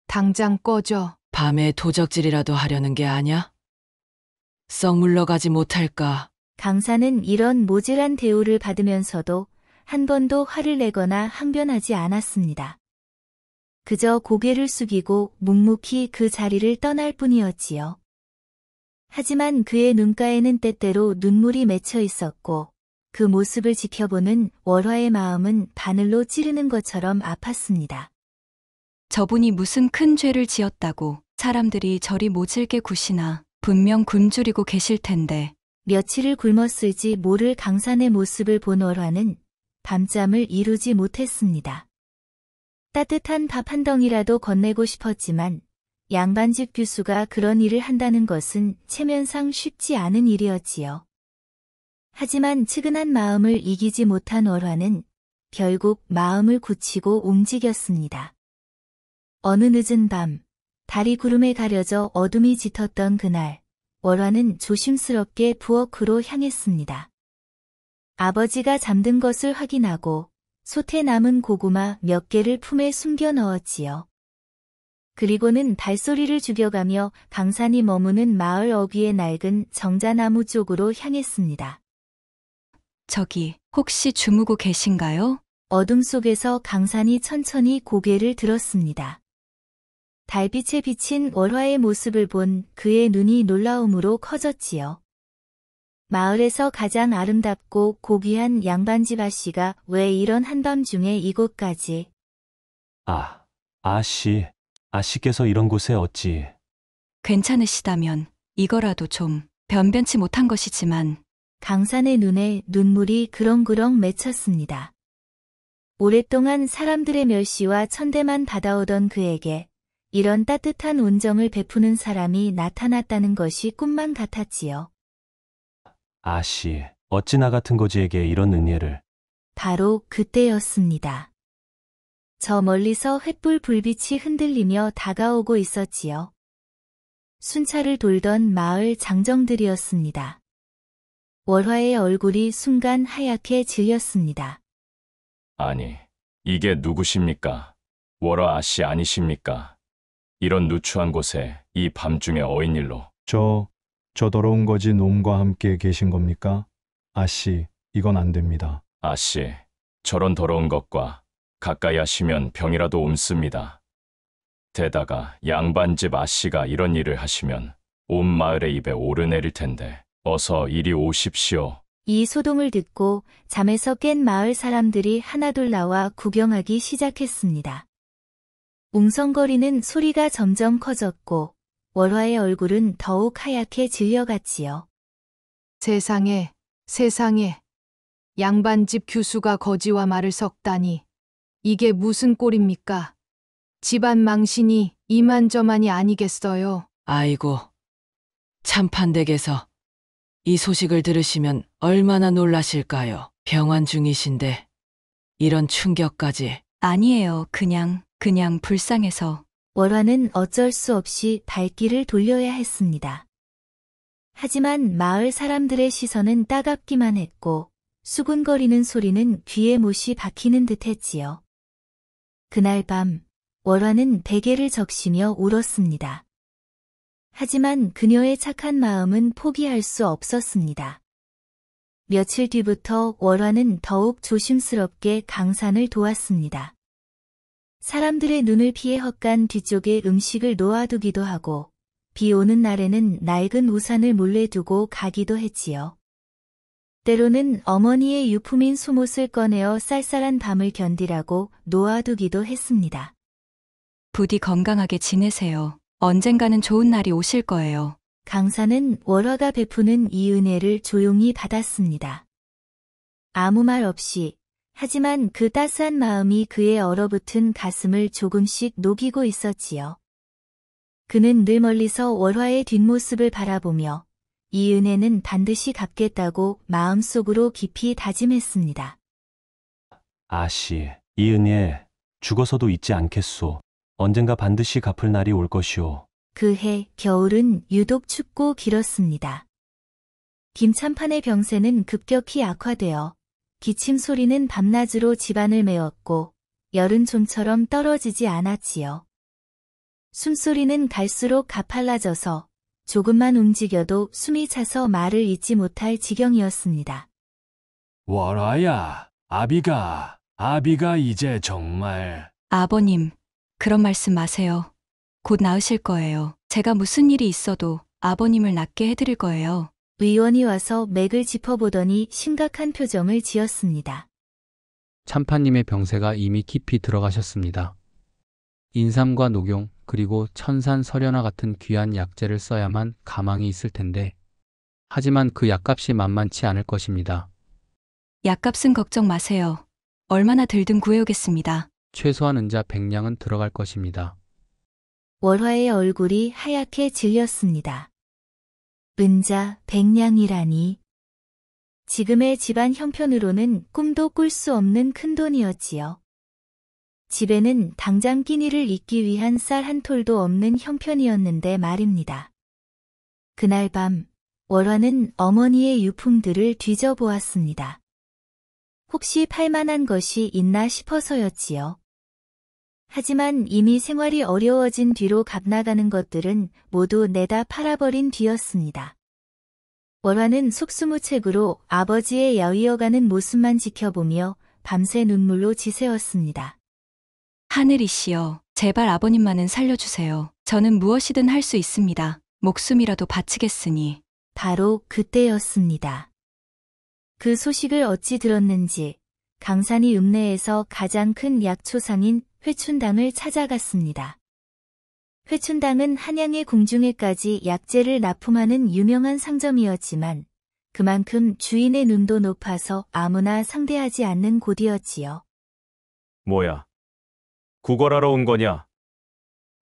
당장 꺼져. 밤에 도적질이라도 하려는 게 아냐? 썩 물러가지 못할까? 강산은 이런 모질한 대우를 받으면서도 한 번도 화를 내거나 항변하지 않았습니다. 그저 고개를 숙이고 묵묵히 그 자리를 떠날 뿐이었지요. 하지만 그의 눈가에는 때때로 눈물이 맺혀 있었고 그 모습을 지켜보는 월화의 마음은 바늘로 찌르는 것처럼 아팠습니다. 저분이 무슨 큰 죄를 지었다고 사람들이 저리 모질게 굿이나 분명 굶주리고 계실 텐데. 며칠을 굶었을지 모를 강산의 모습을 본 월화는 밤잠을 이루지 못했습니다. 따뜻한 밥 한 덩이라도 건네고 싶었지만 양반집 규수가 그런 일을 한다는 것은 체면상 쉽지 않은 일이었지요. 하지만 측은한 마음을 이기지 못한 월화는 결국 마음을 굳히고 움직였습니다. 어느 늦은 밤, 달이 구름에 가려져 어둠이 짙었던 그날, 월화는 조심스럽게 부엌으로 향했습니다. 아버지가 잠든 것을 확인하고 솥에 남은 고구마 몇 개를 품에 숨겨 넣었지요. 그리고는 발소리를 죽여가며 강산이 머무는 마을 어귀의 낡은 정자나무 쪽으로 향했습니다. 저기, 혹시 주무고 계신가요? 어둠 속에서 강산이 천천히 고개를 들었습니다. 달빛에 비친 월화의 모습을 본 그의 눈이 놀라움으로 커졌지요. 마을에서 가장 아름답고 고귀한 양반집 아씨가 왜 이런 한밤중에 이곳까지. 아씨께서 이런 곳에 어찌. 괜찮으시다면 이거라도 좀 변변치 못한 것이지만 강산의 눈에 눈물이 그렁그렁 맺혔습니다. 오랫동안 사람들의 멸시와 천대만 받아오던 그에게 이런 따뜻한 온정을 베푸는 사람이 나타났다는 것이 꿈만 같았지요. 아씨, 어찌 나 같은 거지에게 이런 은혜를. 바로 그때였습니다. 저 멀리서 횃불 불빛이 흔들리며 다가오고 있었지요. 순찰을 돌던 마을 장정들이었습니다. 월화의 얼굴이 순간 하얗게 질렸습니다. 아니, 이게 누구십니까? 월화 아씨 아니십니까? 이런 누추한 곳에 이 밤중에 어인일로. 저 더러운 거지 놈과 함께 계신 겁니까? 아씨, 이건 안 됩니다. 아씨, 저런 더러운 것과 가까이 하시면 병이라도 옮습니다. 게다가 양반집 아씨가 이런 일을 하시면 온 마을의 입에 오르내릴 텐데 어서 이리 오십시오. 이 소동을 듣고 잠에서 깬 마을 사람들이 하나둘 나와 구경하기 시작했습니다. 웅성거리는 소리가 점점 커졌고 월화의 얼굴은 더욱 하얗게 질려갔지요. 세상에. 양반집 규수가 거지와 말을 섞다니. 이게 무슨 꼴입니까? 집안 망신이 이만저만이 아니겠어요. 아이고, 참판댁에서 이 소식을 들으시면 얼마나 놀라실까요? 병환 중이신데 이런 충격까지. 아니에요. 그냥 불쌍해서. 월화는 어쩔 수 없이 발길을 돌려야 했습니다. 하지만 마을 사람들의 시선은 따갑기만 했고 수군거리는 소리는 귀에 못이 박히는 듯 했지요. 그날 밤 월화는 베개를 적시며 울었습니다. 하지만 그녀의 착한 마음은 포기할 수 없었습니다. 며칠 뒤부터 월화는 더욱 조심스럽게 강산을 도왔습니다. 사람들의 눈을 피해 헛간 뒤쪽에 음식을 놓아두기도 하고 비 오는 날에는 낡은 우산을 몰래 두고 가기도 했지요. 때로는 어머니의 유품인 솜옷을 꺼내어 쌀쌀한 밤을 견디라고 놓아두기도 했습니다. 부디 건강하게 지내세요. 언젠가는 좋은 날이 오실 거예요. 강산은 월화가 베푸는 이 은혜를 조용히 받았습니다. 아무 말 없이, 하지만 그 따스한 마음이 그의 얼어붙은 가슴을 조금씩 녹이고 있었지요. 그는 늘 멀리서 월화의 뒷모습을 바라보며 이 은혜는 반드시 갚겠다고 마음속으로 깊이 다짐했습니다. 아씨, 이 은혜 죽어서도 잊지 않겠소. 언젠가 반드시 갚을 날이 올 것이오. 그해 겨울은 유독 춥고 길었습니다. 김참판의 병세는 급격히 악화되어 기침 소리는 밤낮으로 집안을 메웠고 열은 좀처럼 떨어지지 않았지요. 숨소리는 갈수록 가팔라져서 조금만 움직여도 숨이 차서 말을 잇지 못할 지경이었습니다. 월화야, 아비가 이제 정말. 아버님, 그런 말씀 마세요. 곧 나으실 거예요. 제가 무슨 일이 있어도 아버님을 낫게 해드릴 거예요. 의원이 와서 맥을 짚어보더니 심각한 표정을 지었습니다. 참판님의 병세가 이미 깊이 들어가셨습니다. 인삼과 녹용 그리고 천산 설연화 같은 귀한 약재를 써야만 가망이 있을 텐데 하지만 그 약값이 만만치 않을 것입니다. 약값은 걱정 마세요. 얼마나 들든 구해오겠습니다. 최소한 은자 100냥은 들어갈 것입니다. 월화의 얼굴이 하얗게 질렸습니다. 은자 100냥이라니. 지금의 집안 형편으로는 꿈도 꿀 수 없는 큰돈이었지요. 집에는 당장 끼니를 잇기 위한 쌀 한 톨도 없는 형편이었는데 말입니다. 그날 밤 월화는 어머니의 유품들을 뒤져보았습니다. 혹시 팔만한 것이 있나 싶어서였지요. 하지만 이미 생활이 어려워진 뒤로 값나가는 것들은 모두 내다 팔아버린 뒤였습니다. 월화는 속수무책으로 아버지의 야위어가는 모습만 지켜보며 밤새 눈물로 지새웠습니다. 하늘이시여, 제발 아버님만은 살려주세요. 저는 무엇이든 할 수 있습니다. 목숨이라도 바치겠으니. 바로 그때였습니다. 그 소식을 어찌 들었는지 강산이 읍내에서 가장 큰 약초상인 회춘당을 찾아갔습니다. 회춘당은 한양의 궁중에까지 약재를 납품하는 유명한 상점이었지만 그만큼 주인의 눈도 높아서 아무나 상대하지 않는 곳이었지요. 뭐야? 구걸하러 온 거냐?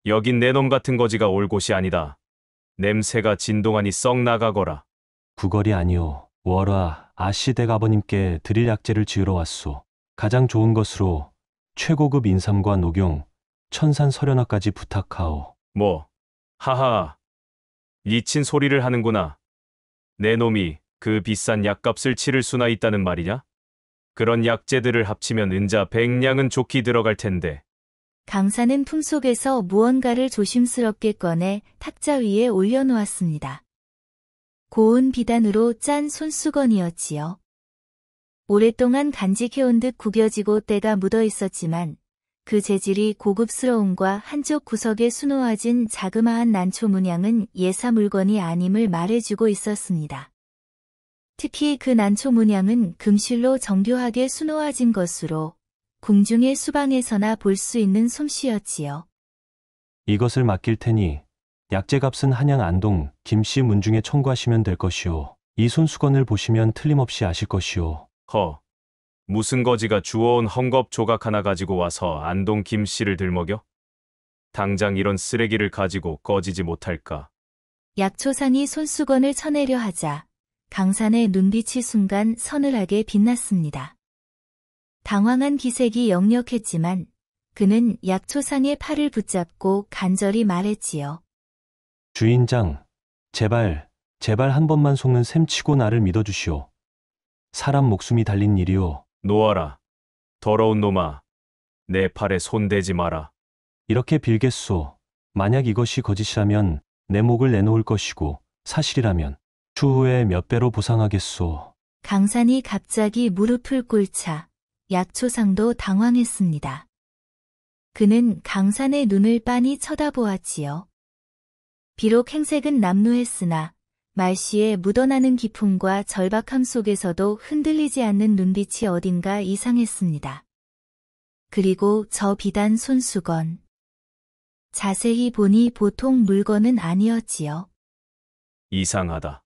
여긴 내 놈 같은 거지가 올 곳이 아니다. 냄새가 진동하니 썩 나가거라. 구걸이 아니오. 월화 아씨댁 아버님께 드릴 약재를 지으러 왔소. 가장 좋은 것으로 최고급 인삼과 녹용, 천산 설연화까지 부탁하오. 뭐? 하하. 미친 소리를 하는구나. 내 놈이 그 비싼 약값을 치를 수나 있다는 말이냐? 그런 약재들을 합치면 은자 100냥은 좋게 들어갈 텐데. 강사는 품속에서 무언가를 조심스럽게 꺼내 탁자 위에 올려놓았습니다. 고운 비단으로 짠 손수건이었지요. 오랫동안 간직해온 듯 구겨지고 때가 묻어 있었지만 그 재질이 고급스러움과 한쪽 구석에 수놓아진 자그마한 난초 문양은 예사 물건이 아님을 말해주고 있었습니다. 특히 그 난초 문양은 금실로 정교하게 수놓아진 것으로 궁중의 수방에서나 볼 수 있는 솜씨였지요. 이것을 맡길 테니 약재값은 한양 안동 김씨 문중에 청구하시면 될 것이오. 이 손수건을 보시면 틀림없이 아실 것이오. 허. 무슨 거지가 주워온 헝겊 조각 하나 가지고 와서 안동 김씨를 들먹여? 당장 이런 쓰레기를 가지고 꺼지지 못할까? 약초상이 손수건을 쳐내려 하자 강산의 눈빛이 순간 서늘하게 빛났습니다. 당황한 기색이 역력했지만 그는 약초상의 팔을 붙잡고 간절히 말했지요. 주인장, 제발 한 번만 속는 셈 치고 나를 믿어주시오. 사람 목숨이 달린 일이오. 놓아라. 더러운 놈아. 내 팔에 손대지 마라. 이렇게 빌겠소. 만약 이것이 거짓이라면 내 목을 내놓을 것이고 사실이라면 추후에 몇 배로 보상하겠소. 강산이 갑자기 무릎을 꿇자 약초상도 당황했습니다. 그는 강산의 눈을 빤히 쳐다보았지요. 비록 행색은 남루했으나 말씨의 묻어나는 기품과 절박함 속에서도 흔들리지 않는 눈빛이 어딘가 이상했습니다. 그리고 저 비단 손수건. 자세히 보니 보통 물건은 아니었지요. 이상하다.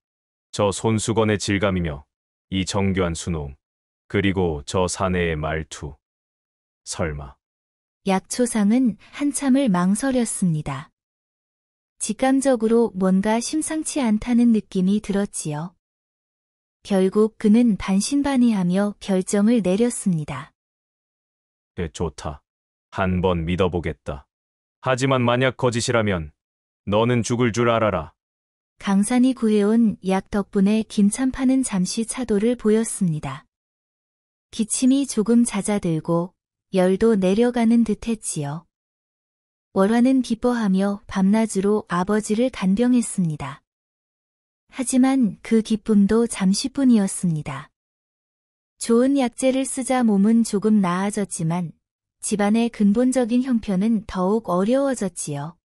저 손수건의 질감이며 이 정교한 수놓음, 그리고 저 사내의 말투. 설마. 약초상은 한참을 망설였습니다. 직감적으로 뭔가 심상치 않다는 느낌이 들었지요. 결국 그는 반신반의하며 결정을 내렸습니다. 좋다. 한번 믿어보겠다. 하지만 만약 거짓이라면 너는 죽을 줄 알아라. 강산이 구해온 약 덕분에 김참파는 잠시 차도를 보였습니다. 기침이 조금 잦아들고 열도 내려가는 듯했지요. 월화는 기뻐하며 밤낮으로 아버지를 간병했습니다. 하지만 그 기쁨도 잠시뿐이었습니다. 좋은 약재를 쓰자 몸은 조금 나아졌지만 집안의 근본적인 형편은 더욱 어려워졌지요.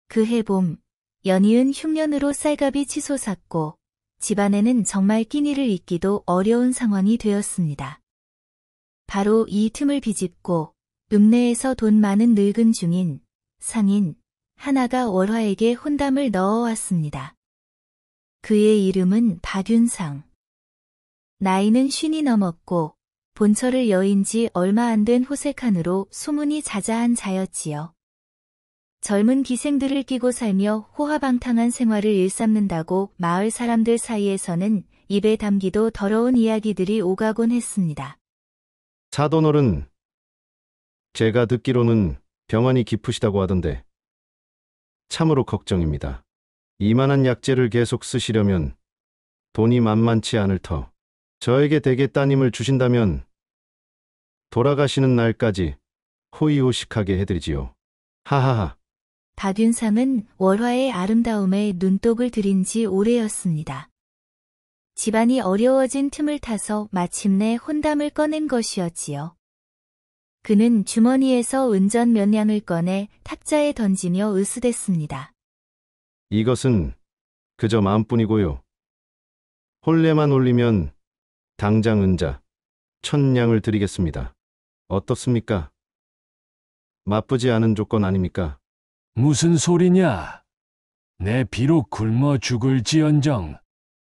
그 해봄, 연이은 흉년으로 쌀값이 치솟았고 집안에는 정말 끼니를 잇기도 어려운 상황이 되었습니다. 바로 이 틈을 비집고 읍내에서 돈 많은 늙은 중인 상인 하나가 월화에게 혼담을 넣어왔습니다. 그의 이름은 박윤상. 나이는 50이 넘었고 본처를 여인 지 얼마 안 된 호색한으로 소문이 자자한 자였지요. 젊은 기생들을 끼고 살며 호화방탕한 생활을 일삼는다고 마을 사람들 사이에서는 입에 담기도 더러운 이야기들이 오가곤 했습니다. 사돈어른, 제가 듣기로는 병환이 깊으시다고 하던데 참으로 걱정입니다. 이만한 약재를 계속 쓰시려면 돈이 만만치 않을 터. 저에게 대개 따님을 주신다면 돌아가시는 날까지 호의호식하게 해드리지요. 하하하. 박윤상은 월화의 아름다움에 눈독을 들인 지 오래였습니다. 집안이 어려워진 틈을 타서 마침내 혼담을 꺼낸 것이었지요. 그는 주머니에서 은전 몇 냥을 꺼내 탁자에 던지며 으스댔습니다. 이것은 그저 마음뿐이고요. 혼례만 올리면 당장 은자 1000냥을 드리겠습니다. 어떻습니까? 나쁘지 않은 조건 아닙니까? 무슨 소리냐? 내 비록 굶어 죽을지언정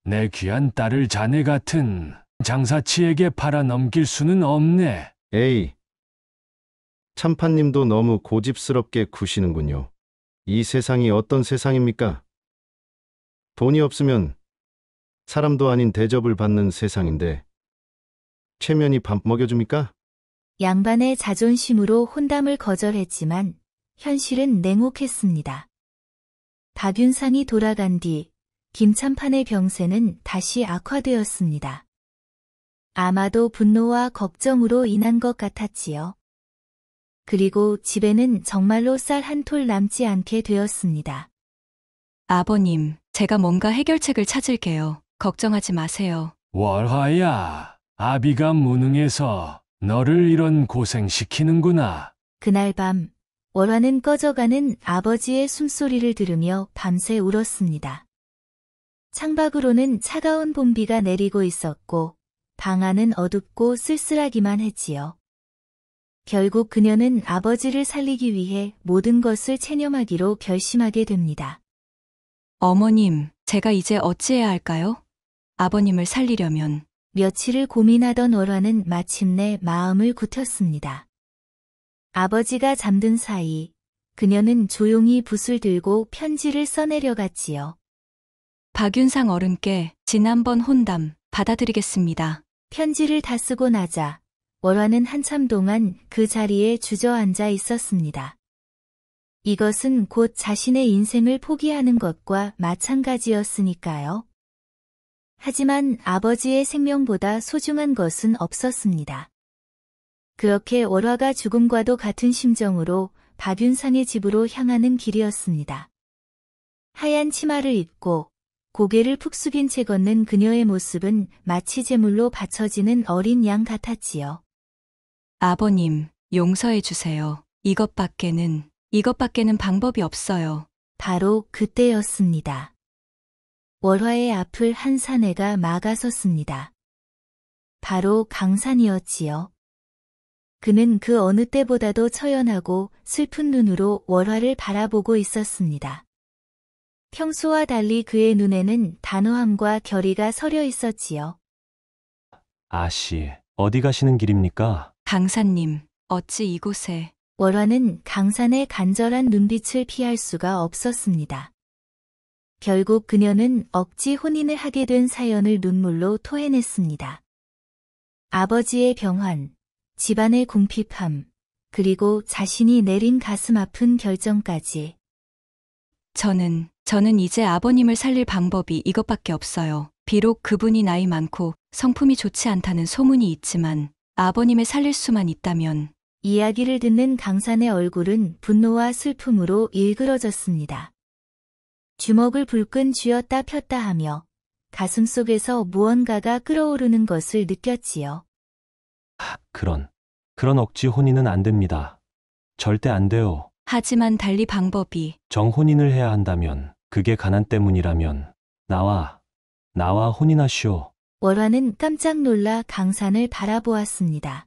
내 귀한 딸을 자네 같은 장사치에게 팔아 넘길 수는 없네. 에이, 참판님도 너무 고집스럽게 구시는군요. 이 세상이 어떤 세상입니까? 돈이 없으면 사람도 아닌 대접을 받는 세상인데 최면이 밥 먹여줍니까? 양반의 자존심으로 혼담을 거절했지만 현실은 냉혹했습니다. 박윤상이 돌아간 뒤 김참판의 병세는 다시 악화되었습니다. 아마도 분노와 걱정으로 인한 것 같았지요. 그리고 집에는 정말로 쌀 한 톨 남지 않게 되었습니다. 아버님, 제가 뭔가 해결책을 찾을게요. 걱정하지 마세요. 월화야, 아비가 무능해서 너를 이런 고생시키는구나. 그날 밤 월화는 꺼져가는 아버지의 숨소리를 들으며 밤새 울었습니다. 창밖으로는 차가운 봄비가 내리고 있었고 방 안은 어둡고 쓸쓸하기만 했지요. 결국 그녀는 아버지를 살리기 위해 모든 것을 체념하기로 결심하게 됩니다. 어머님, 제가 이제 어찌해야 할까요? 아버님을 살리려면. 며칠을 고민하던 월화는 마침내 마음을 굳혔습니다. 아버지가 잠든 사이 그녀는 조용히 붓을 들고 편지를 써내려갔지요. 박윤상 어른께 지난번 혼담 받아드리겠습니다. 편지를 다 쓰고 나자 월화는 한참 동안 그 자리에 주저앉아 있었습니다. 이것은 곧 자신의 인생을 포기하는 것과 마찬가지였으니까요. 하지만 아버지의 생명보다 소중한 것은 없었습니다. 그렇게 월화가 죽음과도 같은 심정으로 박윤상의 집으로 향하는 길이었습니다. 하얀 치마를 입고 고개를 푹 숙인 채 걷는 그녀의 모습은 마치 제물로 바쳐지는 어린 양 같았지요. 아버님, 용서해 주세요. 이것밖에는 방법이 없어요. 바로 그때였습니다. 월화의 앞을 한 사내가 막아섰습니다. 바로 강산이었지요. 그는 그 어느 때보다도 처연하고 슬픈 눈으로 월화를 바라보고 있었습니다. 평소와 달리 그의 눈에는 단호함과 결의가 서려 있었지요. 아씨, 어디 가시는 길입니까? 강사님, 어찌 이곳에... 월화는 강산의 간절한 눈빛을 피할 수가 없었습니다. 결국 그녀는 억지 혼인을 하게 된 사연을 눈물로 토해냈습니다. 아버지의 병환, 집안의 궁핍함, 그리고 자신이 내린 가슴 아픈 결정까지. 저는 이제 아버님을 살릴 방법이 이것밖에 없어요. 비록 그분이 나이 많고 성품이 좋지 않다는 소문이 있지만 아버님을 살릴 수만 있다면. 이야기를 듣는 강산의 얼굴은 분노와 슬픔으로 일그러졌습니다. 주먹을 불끈 쥐었다 폈다 하며 가슴속에서 무언가가 끓어오르는 것을 느꼈지요. 그런 억지 혼인은 안 됩니다. 절대 안 돼요. 하지만 달리 방법이... 정혼인을 해야 한다면, 그게 가난 때문이라면 나와 혼인하시오. 월화는 깜짝 놀라 강산을 바라보았습니다.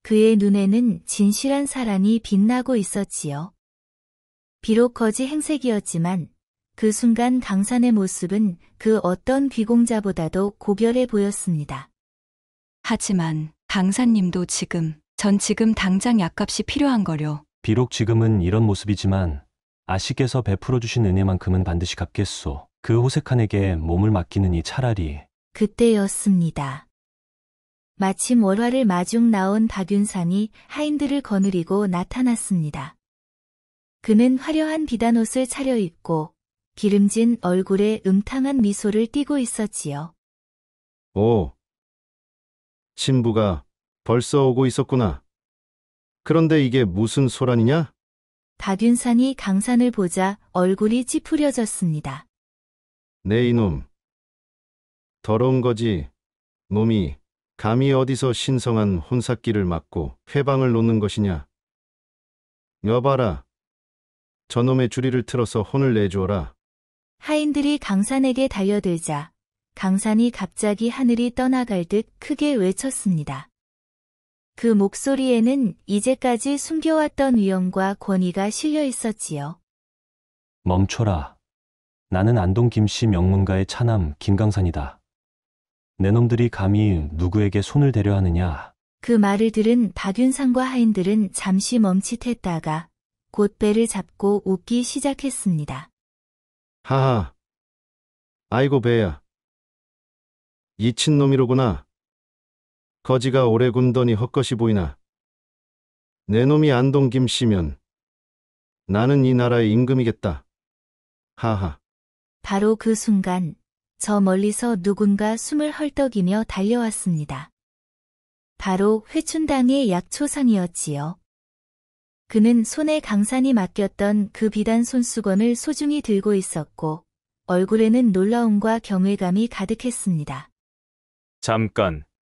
그의 눈에는 진실한 사랑이 빛나고 있었지요. 비록 거지 행색이었지만 그 순간 강산의 모습은 그 어떤 귀공자보다도 고결해 보였습니다. 하지만 강사님도 전 지금 당장 약값이 필요한 거려. 비록 지금은 이런 모습이지만 아씨께서 베풀어 주신 은혜만큼은 반드시 갚겠소. 그 호색한에게 몸을 맡기느니 차라리. 그때였습니다. 마침 월화를 마중 나온 박윤상이 하인들을 거느리고 나타났습니다. 그는 화려한 비단옷을 차려입고 기름진 얼굴에 음탕한 미소를 띠고 있었지요. 오, 신부가 벌써 오고 있었구나. 그런데 이게 무슨 소란이냐? 박윤상이 강산을 보자 얼굴이 찌푸려졌습니다. 네 이놈. 더러운 거지. 놈이 감히 어디서 신성한 혼사끼를 맡고 회방을 놓는 것이냐. 여봐라. 저놈의 주리를 틀어서 혼을 내주어라. 하인들이 강산에게 달려들자 강산이 갑자기 하늘이 떠나갈 듯 크게 외쳤습니다. 그 목소리에는 이제까지 숨겨왔던 위험과 권위가 실려 있었지요. 멈춰라. 나는 안동 김씨 명문가의 차남 김강산이다. 내 놈들이 감히 누구에게 손을 대려 하느냐. 그 말을 들은 박윤상과 하인들은 잠시 멈칫했다가 곧 배를 잡고 웃기 시작했습니다. 하하. 아이고 배야. 이친놈이로구나. 거지가 오래 군더니 헛것이 보이나. 내 놈이 안동 김씨면 나는 이 나라의 임금이겠다. 하하. 바로 그 순간 저 멀리서 누군가 숨을 헐떡이며 달려왔습니다. 바로 회춘당의 약초상이었지요. 그는 손에 강산이 맡겼던 그 비단 손수건을 소중히 들고 있었고 얼굴에는 놀라움과 경외감이 가득했습니다.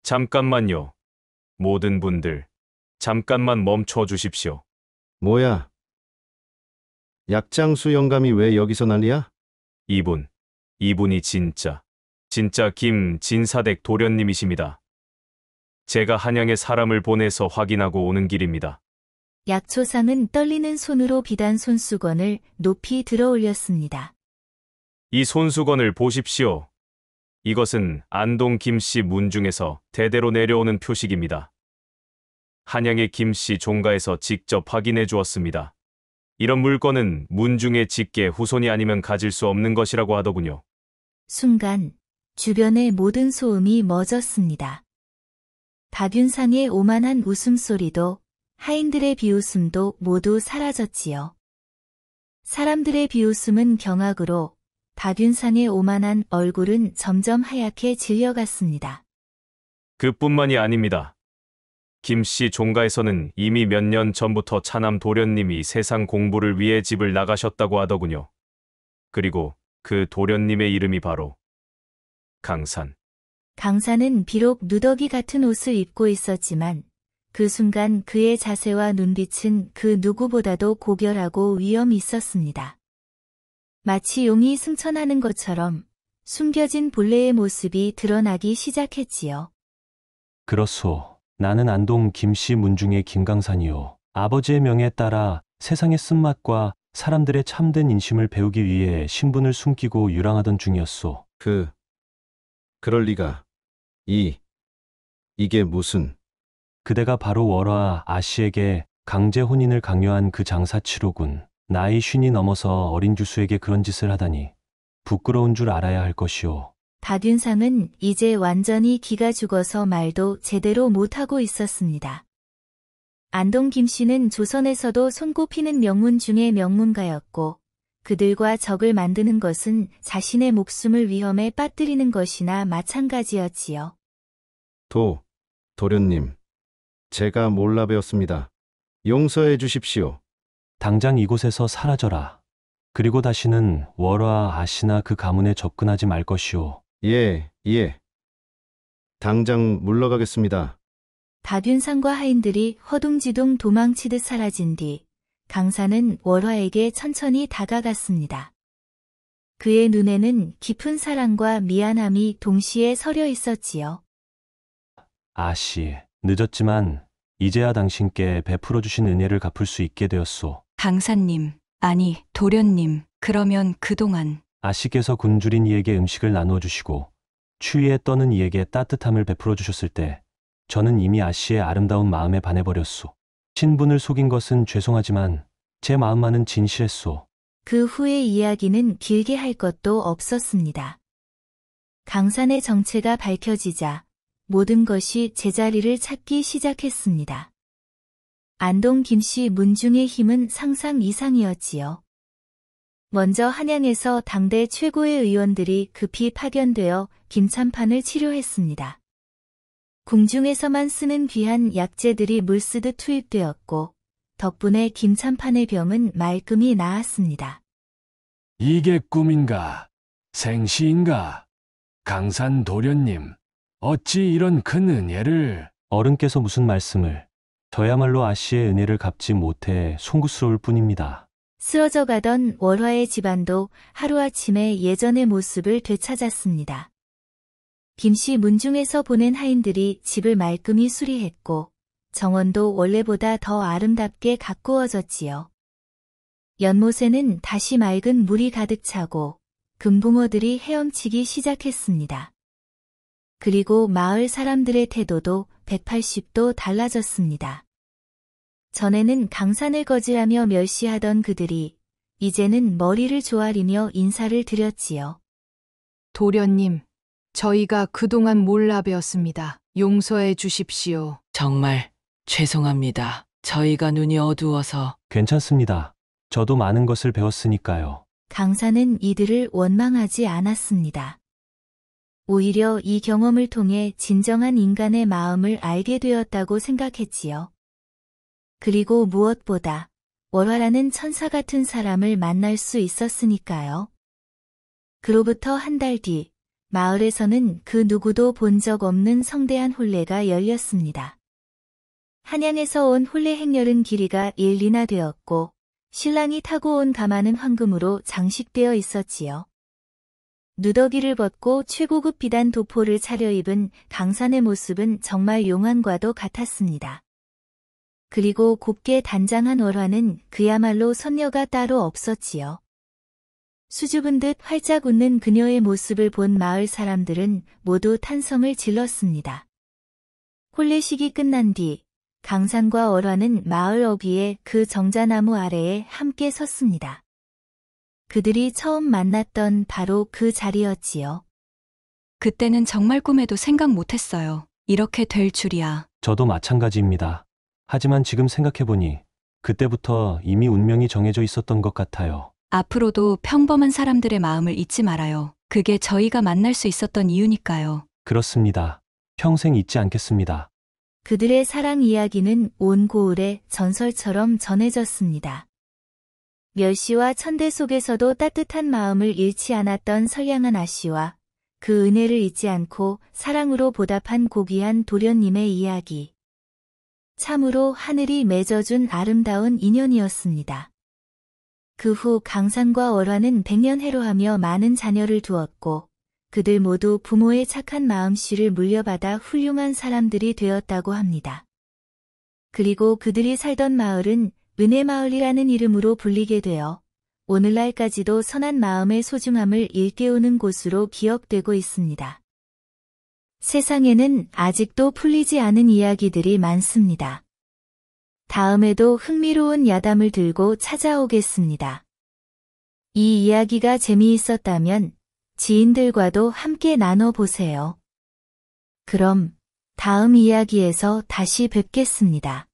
잠깐만요. 모든 분들, 잠깐만 멈춰 주십시오. 뭐야? 약장수 영감이 왜 여기서 난리야? 이분이 진짜 김진사댁 도련님이십니다. 제가 한양에 사람을 보내서 확인하고 오는 길입니다. 약초상은 떨리는 손으로 비단 손수건을 높이 들어 올렸습니다. 이 손수건을 보십시오. 이것은 안동 김씨 문중에서 대대로 내려오는 표식입니다. 한양의 김씨 종가에서 직접 확인해 주었습니다. 이런 물건은 문중의 직계 후손이 아니면 가질 수 없는 것이라고 하더군요. 순간 주변의 모든 소음이 멎었습니다. 박윤상의 오만한 웃음소리도 하인들의 비웃음도 모두 사라졌지요. 사람들의 비웃음은 경악으로 박윤상의 오만한 얼굴은 점점 하얗게 질려갔습니다. 그뿐만이 아닙니다. 김씨 종가에서는 이미 몇 년 전부터 차남 도련님이 세상 공부를 위해 집을 나가셨다고 하더군요. 그리고 그 도련님의 이름이 바로 강산. 강산은 비록 누더기 같은 옷을 입고 있었지만 그 순간 그의 자세와 눈빛은 그 누구보다도 고결하고 위엄이 있었습니다. 마치 용이 승천하는 것처럼 숨겨진 본래의 모습이 드러나기 시작했지요. 그렇소. 나는 안동 김씨 문중의 김강산이요. 아버지의 명에 따라 세상의 쓴맛과 사람들의 참된 인심을 배우기 위해 신분을 숨기고 유랑하던 중이었소. 그럴 리가. 이게 무슨... 그대가 바로 월화 아씨에게 강제 혼인을 강요한 그 장사치로군. 나이 50이 넘어서 어린 주수에게 그런 짓을 하다니 부끄러운 줄 알아야 할 것이오. 박윤상은 이제 완전히 기가 죽어서 말도 제대로 못하고 있었습니다. 안동 김씨는 조선에서도 손꼽히는 명문 중의 명문가였고 그들과 적을 만드는 것은 자신의 목숨을 위험에 빠뜨리는 것이나 마찬가지였지요. 도련님. 제가 몰라 배웠습니다. 용서해 주십시오. 당장 이곳에서 사라져라. 그리고 다시는 월화 아씨나 그 가문에 접근하지 말 것이오. 예. 당장 물러가겠습니다. 박윤상과 하인들이 허둥지둥 도망치듯 사라진 뒤 강산은 월화에게 천천히 다가갔습니다. 그의 눈에는 깊은 사랑과 미안함이 동시에 서려 있었지요. 아씨, 늦었지만 이제야 당신께 베풀어 주신 은혜를 갚을 수 있게 되었소. 강사님, 아니 도련님, 그러면 그동안 아씨께서 굶주린 이에게 음식을 나누어 주시고 추위에 떠는 이에게 따뜻함을 베풀어 주셨을 때 저는 이미 아씨의 아름다운 마음에 반해버렸소. 신분을 속인 것은 죄송하지만 제 마음만은 진실했소. 그 후의 이야기는 길게 할 것도 없었습니다. 강산의 정체가 밝혀지자 모든 것이 제자리를 찾기 시작했습니다. 안동 김씨 문중의 힘은 상상 이상이었지요. 먼저 한양에서 당대 최고의 의원들이 급히 파견되어 김참판을 치료했습니다. 궁중에서만 쓰는 귀한 약재들이 물쓰듯 투입되었고 덕분에 김참판의 병은 말끔히 나았습니다. 이게 꿈인가? 생시인가? 강산 도련님, 어찌 이런 큰 은혜를... 어른께서 무슨 말씀을... 저야말로 아씨의 은혜를 갚지 못해 송구스러울 뿐입니다. 쓰러져 가던 월화의 집안도 하루아침에 예전의 모습을 되찾았습니다. 김씨 문중에서 보낸 하인들이 집을 말끔히 수리했고 정원도 원래보다 더 아름답게 가꾸어졌지요. 연못에는 다시 맑은 물이 가득 차고 금붕어들이 헤엄치기 시작했습니다. 그리고 마을 사람들의 태도도 180도 달라졌습니다. 전에는 강산을 거질하며 멸시하던 그들이 이제는 머리를 조아리며 인사를 드렸지요. 도련님, 저희가 그동안 몰라 배웠습니다. 용서해 주십시오. 정말 죄송합니다. 저희가 눈이 어두워서. 괜찮습니다. 저도 많은 것을 배웠으니까요. 강산은 이들을 원망하지 않았습니다. 오히려 이 경험을 통해 진정한 인간의 마음을 알게 되었다고 생각했지요. 그리고 무엇보다 월화라는 천사 같은 사람을 만날 수 있었으니까요. 그로부터 한 달 뒤, 마을에서는 그 누구도 본 적 없는 성대한 혼례가 열렸습니다. 한양에서 온 혼례 행렬은 길이가 1리나 되었고, 신랑이 타고 온 가마는 황금으로 장식되어 있었지요. 누더기를 벗고 최고급 비단 도포를 차려입은 강산의 모습은 정말 용안과도 같았습니다. 그리고 곱게 단장한 월화는 그야말로 선녀가 따로 없었지요. 수줍은 듯 활짝 웃는 그녀의 모습을 본 마을 사람들은 모두 탄성을 질렀습니다. 혼례식이 끝난 뒤 강산과 월화는 마을 어귀의 그 정자나무 아래에 함께 섰습니다. 그들이 처음 만났던 바로 그 자리였지요. 그때는 정말 꿈에도 생각 못했어요. 이렇게 될 줄이야. 저도 마찬가지입니다. 하지만 지금 생각해보니 그때부터 이미 운명이 정해져 있었던 것 같아요. 앞으로도 평범한 사람들의 마음을 잊지 말아요. 그게 저희가 만날 수 있었던 이유니까요. 그렇습니다. 평생 잊지 않겠습니다. 그들의 사랑 이야기는 온 고을에 전설처럼 전해졌습니다. 멸시와 천대 속에서도 따뜻한 마음을 잃지 않았던 선량한 아씨와 그 은혜를 잊지 않고 사랑으로 보답한 고귀한 도련님의 이야기. 참으로 하늘이 맺어준 아름다운 인연이었습니다. 그 후 강산과 월화는 백년해로하며 많은 자녀를 두었고 그들 모두 부모의 착한 마음씨를 물려받아 훌륭한 사람들이 되었다고 합니다. 그리고 그들이 살던 마을은 은혜마을이라는 이름으로 불리게 되어 오늘날까지도 선한 마음의 소중함을 일깨우는 곳으로 기억되고 있습니다. 세상에는 아직도 풀리지 않은 이야기들이 많습니다. 다음에도 흥미로운 야담을 들고 찾아오겠습니다. 이 이야기가 재미있었다면 지인들과도 함께 나눠보세요. 그럼 다음 이야기에서 다시 뵙겠습니다.